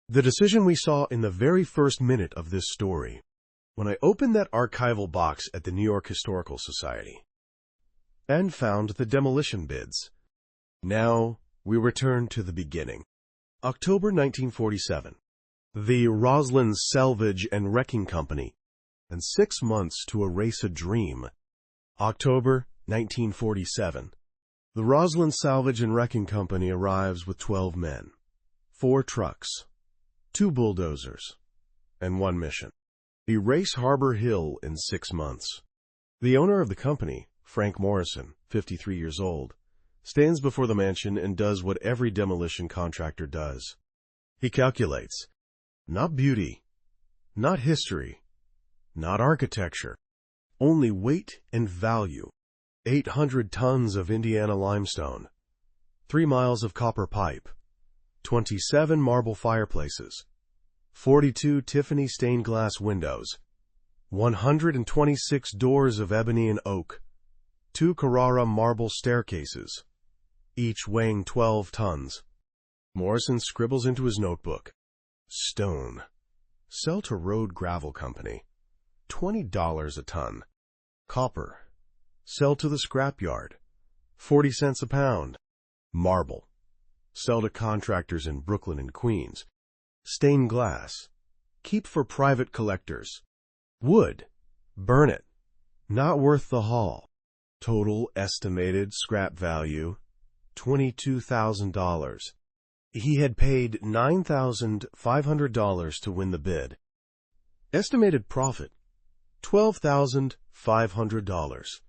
Speaker 1: The decision we saw in the very first minute of this story, when I opened that archival box at the New York Historical Society and found the demolition bids. Now we return to the beginning. October 1947. The Roslyn Salvage and Wrecking Company, and 6 months to erase a dream. October 1947. The Roslyn Salvage and Wrecking Company arrives with 12 men, 4 trucks, 2 bulldozers, and 1 mission: erase Harbor Hill in 6 months. The owner of the company, Frank Morrison, 53 years old, stands before the mansion and does what every demolition contractor does. He calculates, not beauty, not history, not architecture, only weight and value. 800 tons of Indiana limestone, 3 miles of copper pipe, 27 marble fireplaces, 42 Tiffany stained glass windows, 126 doors of ebony and oak, 2 Carrara marble staircases, each weighing 12 tons. Morrison scribbles into his notebook. Stone. Sell to Road Gravel Company. $20 a ton. Copper. Sell to the scrapyard. 40 cents a pound. Marble. Sell to contractors in Brooklyn and Queens. Stained glass. Keep for private collectors. Wood. Burn it. Not worth the haul. Total estimated scrap value, $22,000. He had paid $9,500 to win the bid. Estimated profit, $12,500.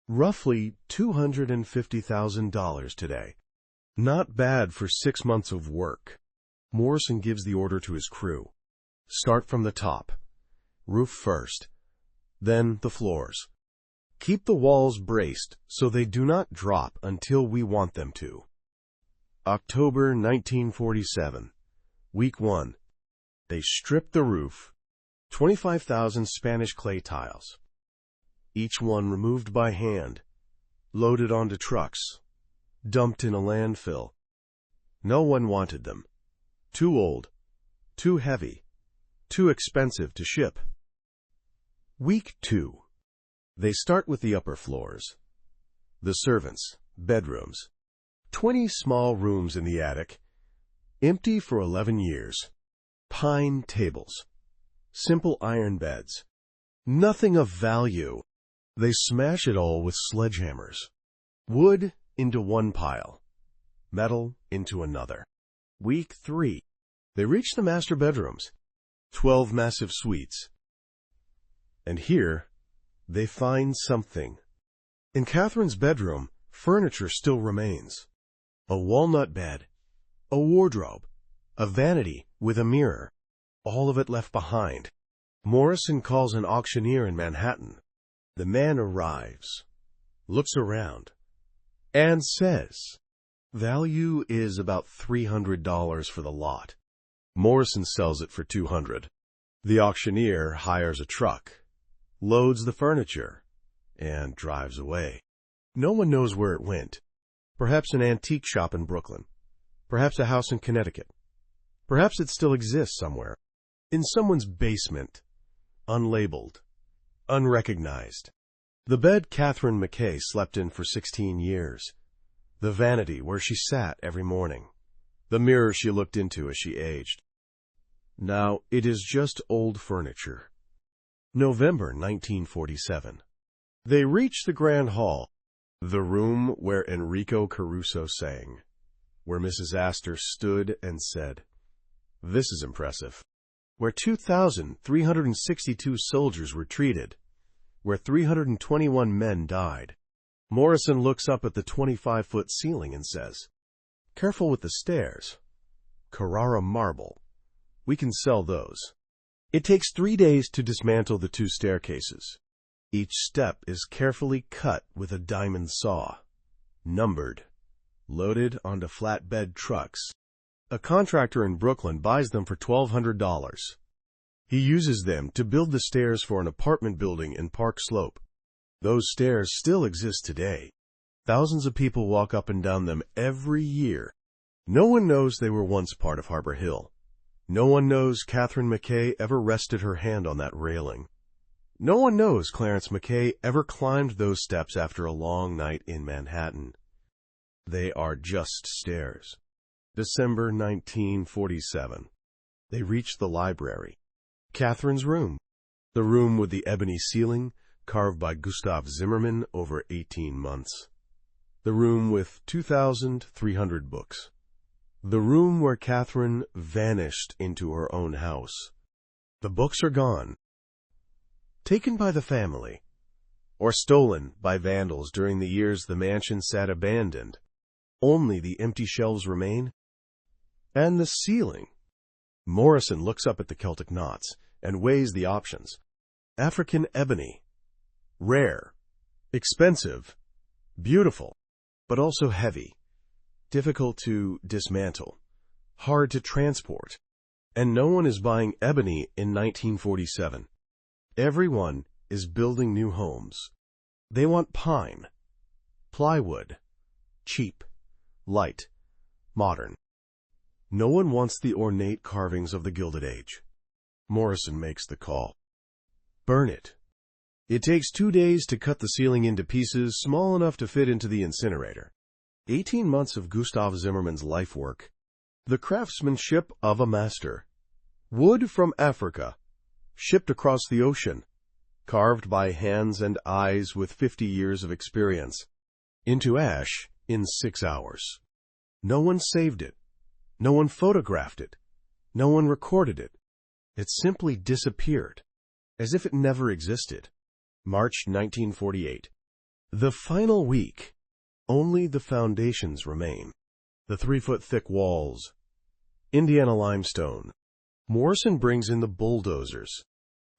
Speaker 1: Roughly $250,000 today. Not bad for 6 months of work. Morrison gives the order to his crew. Start from the top. Roof first. Then the floors. Keep the walls braced so they do not drop until we want them to. October 1947. Week 1. They stripped the roof. 25,000 Spanish clay tiles. Each one removed by hand, loaded onto trucks, dumped in a landfill. No one wanted them. Too old, too heavy, too expensive to ship. Week 2. They start with the upper floors. The servants' bedrooms. 20 small rooms in the attic, empty for 11 years. Pine tables. Simple iron beds. Nothing of value. They smash it all with sledgehammers. Wood into one pile. Metal into another. Week 3. They reach the master bedrooms. 12 massive suites. And here, they find something. In Katherine's bedroom, furniture still remains. A walnut bed, a wardrobe, a vanity with a mirror, all of it left behind. Morrison calls an auctioneer in Manhattan. The man arrives, looks around, and says, value is about $300 for the lot. Morrison sells it for $200. The auctioneer hires a truck, loads the furniture, and drives away. No one knows where it went. Perhaps an antique shop in Brooklyn. Perhaps a house in Connecticut. Perhaps it still exists somewhere. In someone's basement. Unlabeled. Unrecognized. The bed Katherine McKay slept in for 16 years. The vanity where she sat every morning. The mirror she looked into as she aged. Now it is just old furniture. November 1947. They reach the Grand Hall, the room where Enrico Caruso sang, where Mrs. Astor stood and said, "This is impressive," where 2,362 soldiers were treated, where 321 men died. Morrison looks up at the 25-foot ceiling and says, "Careful with the stairs. Carrara marble. We can sell those." It takes 3 days to dismantle the 2 staircases. Each step is carefully cut with a diamond saw, numbered, loaded onto flatbed trucks. A contractor in Brooklyn buys them for $1,200. He uses them to build the stairs for an apartment building in Park Slope. Those stairs still exist today. Thousands of people walk up and down them every year. No one knows they were once part of Harbor Hill. No one knows Katherine McKay ever rested her hand on that railing. No one knows Clarence McKay ever climbed those steps after a long night in Manhattan. They are just stairs. December 1947. They reach the library. Katherine's room. The room with the ebony ceiling, carved by Gustav Zimmermann over 18 months. The room with 2,300 books. The room where Katherine vanished into her own house. The books are gone. Taken by the family, or stolen by vandals during the years the mansion sat abandoned. Only the empty shelves remain. And the ceiling. Morrison looks up at the Celtic knots and weighs the options. African ebony. Rare. Expensive. Beautiful. But also heavy. Difficult to dismantle. Hard to transport. And no one is buying ebony in 1947. Everyone is building new homes. They want pine, plywood, cheap, light, modern. No one wants the ornate carvings of the Gilded Age. Morrison makes the call. Burn it. It takes 2 days to cut the ceiling into pieces small enough to fit into the incinerator. 18 months of Gustav Zimmermann's life work. The craftsmanship of a master. Wood from Africa, shipped across the ocean, carved by hands and eyes with 50 years of experience, into ash in 6 hours. No one saved it. No one photographed it. No one recorded it. It simply disappeared, as if it never existed. March 1948. The final week. Only the foundations remain. The 3-foot-thick walls. Indiana limestone. Morrison brings in the bulldozers.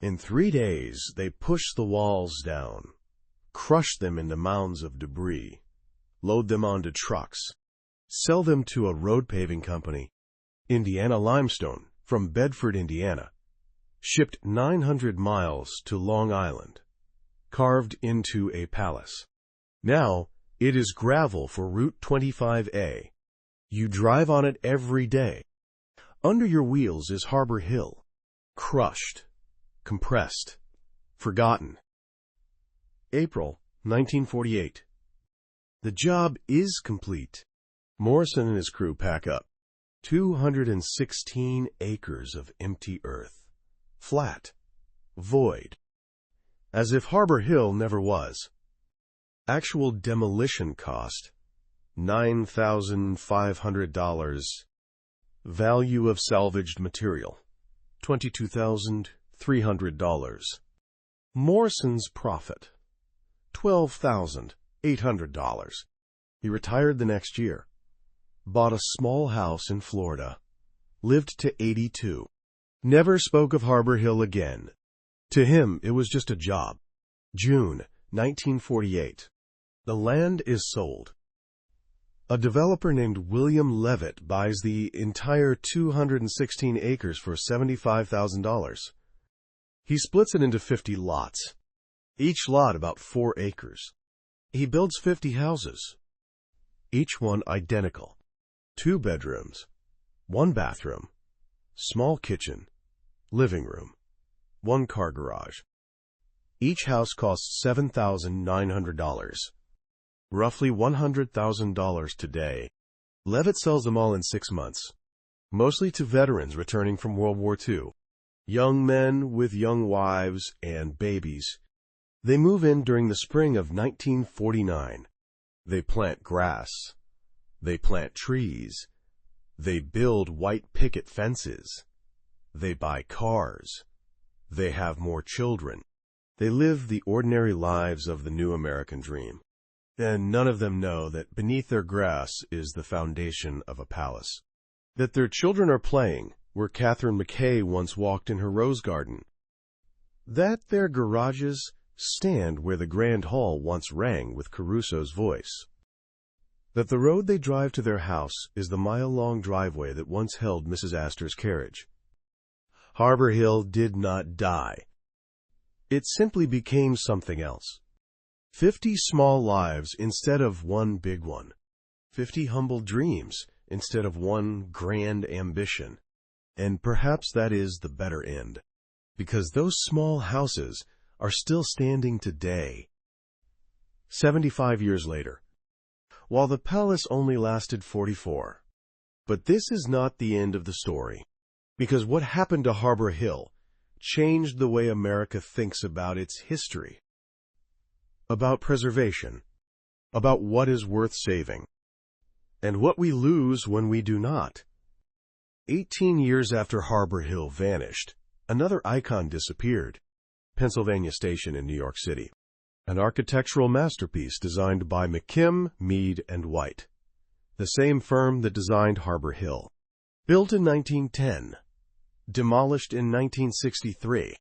Speaker 1: In 3 days, they push the walls down, crush them into mounds of debris, load them onto trucks, sell them to a road paving company. Indiana limestone from Bedford, Indiana, shipped 900 miles to Long Island, carved into a palace. Now, it is gravel for Route 25A. You drive on it every day. Under your wheels is Harbor Hill, crushed, compressed, forgotten. April 1948. The job is complete. Morrison and his crew pack up. 216 acres of empty earth. Flat. Void. As if Harbor Hill never was. Actual demolition cost, $9,500. Value of salvaged material, $22,300. Morrison's profit, $12,800. He retired the next year, bought a small house in Florida, lived to 82, never spoke of Harbor Hill again. To him, it was just a job. June 1948. The land is sold. A developer named William Levitt buys the entire 216 acres for $75,000. He splits it into 50 lots, each lot about 4 acres. He builds 50 houses, each one identical. 2 bedrooms, 1 bathroom, small kitchen, living room, 1 car garage. Each house costs $7,900. Roughly $100,000 today. Levitt sells them all in 6 months, mostly to veterans returning from World War II. Young men with young wives and babies. They move in during the spring of 1949. They plant grass. They plant trees. They build white picket fences. They buy cars. They have more children. They live the ordinary lives of the new American dream. And none of them know that beneath their grass is the foundation of a palace. That their children are playing where Katherine McKay once walked in her rose garden. That their garages stand where the Grand Hall once rang with Caruso's voice. That the road they drive to their house is the mile-long driveway that once held Mrs. Astor's carriage. Harbor Hill did not die. It simply became something else. 50 small lives instead of 1 big one. 50 humble dreams instead of 1 grand ambition. And perhaps that is the better end, because those small houses are still standing today. 75 years later, while the palace only lasted 44. But this is not the end of the story, because what happened to Harbor Hill changed the way America thinks about its history, about preservation, about what is worth saving, and what we lose when we do not. 18 years after Harbor Hill vanished, another icon disappeared. Pennsylvania Station in New York City. An architectural masterpiece designed by McKim, Mead, and White, the same firm that designed Harbor Hill. Built in 1910, demolished in 1963,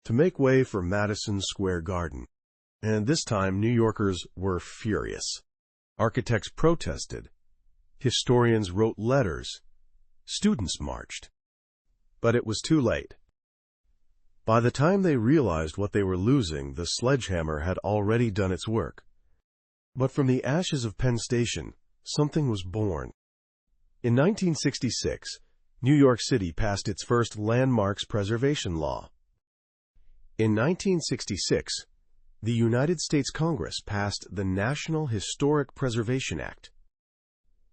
Speaker 1: to make way for Madison Square Garden. And this time, New Yorkers were furious. Architects protested. Historians wrote letters. Students marched. But it was too late. By the time they realized what they were losing, the sledgehammer had already done its work. But from the ashes of Penn Station, something was born. In 1966, New York City passed its first landmarks preservation law. In 1966, the United States Congress passed the National Historic Preservation Act.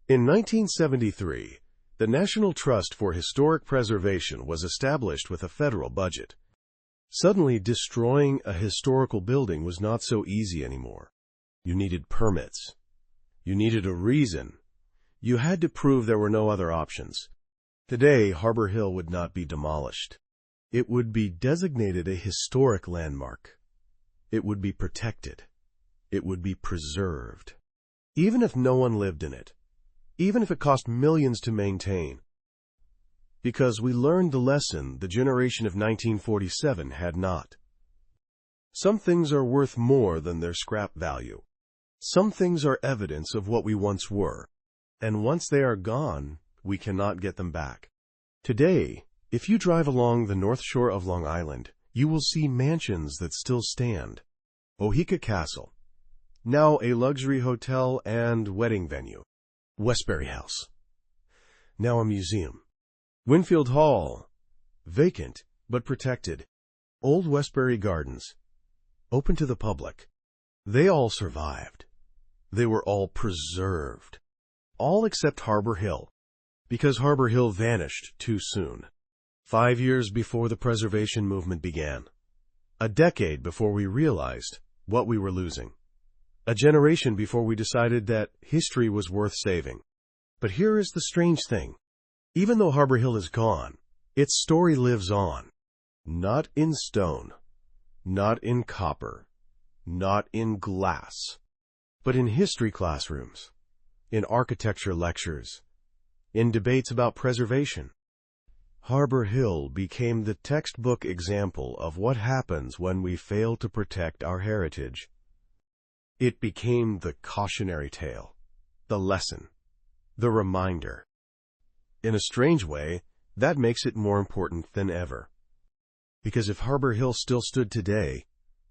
Speaker 1: In 1973, the National Trust for Historic Preservation was established with a federal budget. Suddenly, destroying a historical building was not so easy anymore. You needed permits. You needed a reason. You had to prove there were no other options. Today, Harbor Hill would not be demolished. It would be designated a historic landmark. It would be protected. It would be preserved. Even if no one lived in it. Even if it cost millions to maintain. Because we learned the lesson the generation of 1947 had not. Some things are worth more than their scrap value. Some things are evidence of what we once were, and once they are gone, we cannot get them back. Today, if you drive along the North Shore of Long Island, you will see mansions that still stand. Oheka Castle, now a luxury hotel and wedding venue. Westbury House, now a museum. Winfield Hall, vacant but protected. Old Westbury Gardens, open to the public. They all survived. They were all preserved. All except Harbor Hill, because Harbor Hill vanished too soon. 5 years before the preservation movement began. A decade before we realized what we were losing. A generation before we decided that history was worth saving. But here is the strange thing. Even though Harbor Hill is gone, its story lives on. Not in stone, not in copper, not in glass, but in history classrooms, in architecture lectures, in debates about preservation. Harbor Hill became the textbook example of what happens when we fail to protect our heritage. It became the cautionary tale, the lesson, the reminder. In a strange way, that makes it more important than ever. Because if Harbor Hill still stood today,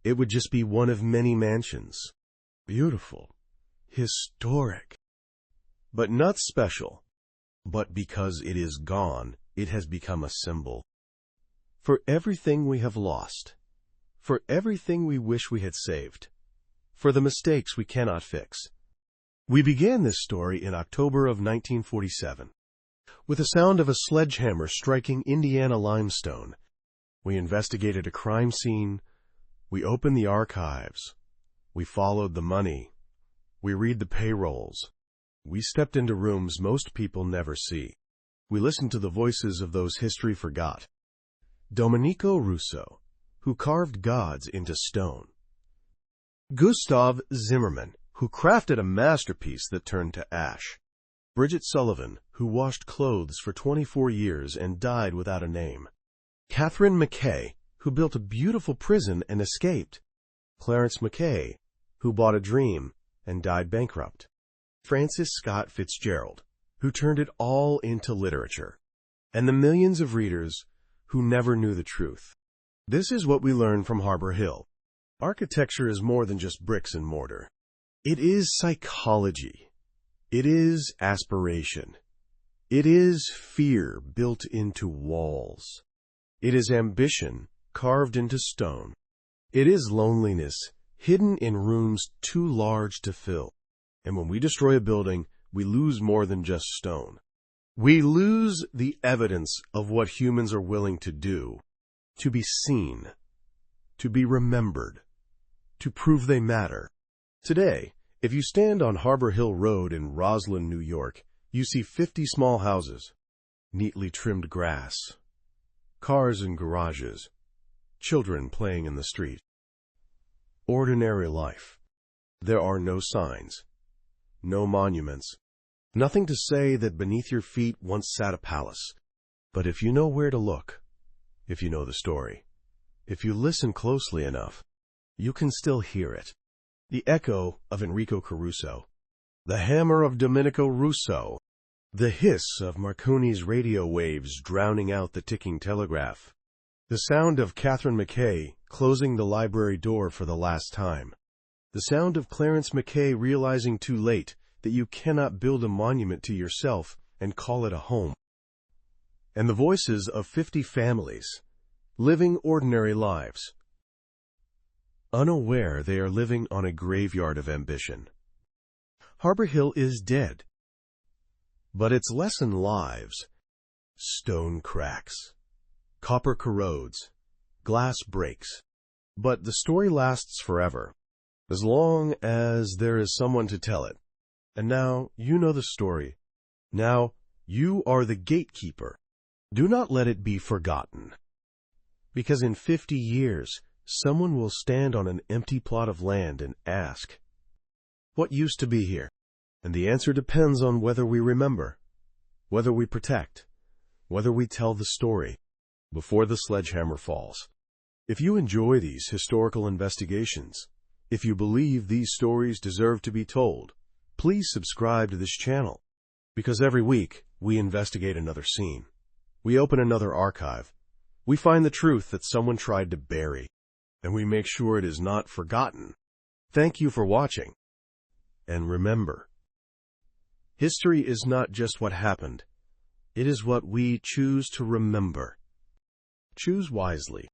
Speaker 1: it would just be one of many mansions. Beautiful, historic, but not special. But because it is gone, it has become a symbol. For everything we have lost, for everything we wish we had saved, for the mistakes we cannot fix. We began this story in October of 1947. With the sound of a sledgehammer striking Indiana limestone, we investigated a crime scene, we opened the archives, we followed the money, we read the payrolls, we stepped into rooms most people never see. We listened to the voices of those history forgot. Domenico Russo, who carved gods into stone. Gustav Zimmermann, who crafted a masterpiece that turned to ash. Bridget Sullivan, who washed clothes for 24 years and died without a name. Katherine McKay, who built a beautiful prison and escaped. Clarence McKay, who bought a dream and died bankrupt. Francis Scott Fitzgerald, who turned it all into literature. And the millions of readers who never knew the truth. This is what we learn from Harbor Hill. Architecture is more than just bricks and mortar. It is psychology. It is aspiration. It is fear built into walls. It is ambition carved into stone. It is loneliness hidden in rooms too large to fill. And when we destroy a building, we lose more than just stone. We lose the evidence of what humans are willing to do, to be seen, to be remembered, to prove they matter. Today, if you stand on Harbor Hill Road in Roslyn, New York, you see 50 small houses, neatly trimmed grass, cars in garages, children playing in the street. Ordinary life. There are no signs, no monuments, nothing to say that beneath your feet once sat a palace. But if you know where to look, if you know the story, if you listen closely enough, you can still hear it. The echo of Enrico Caruso, the hammer of Domenico Russo, The hiss of Marconi's radio waves drowning out the ticking telegraph. The sound of Katherine McKay closing the library door for the last time. The sound of Clarence McKay realizing too late that you cannot build a monument to yourself and call it a home. And the voices of 50 families, living ordinary lives, unaware they are living on a graveyard of ambition. Harbor Hill is dead, but its lesson lives. Stone cracks, copper corrodes, glass breaks, but the story lasts forever, as long as there is someone to tell it. And now you know the story. Now you are the gatekeeper. Do not let it be forgotten, because in 50 years, someone will stand on an empty plot of land and ask, what used to be here? And the answer depends on whether we remember, whether we protect, whether we tell the story before the sledgehammer falls. If you enjoy these historical investigations, if you believe these stories deserve to be told, please subscribe to this channel, because every week we investigate another scene. We open another archive. We find the truth that someone tried to bury, and we make sure it is not forgotten. Thank you for watching. And remember, history is not just what happened. It is what we choose to remember. Choose wisely.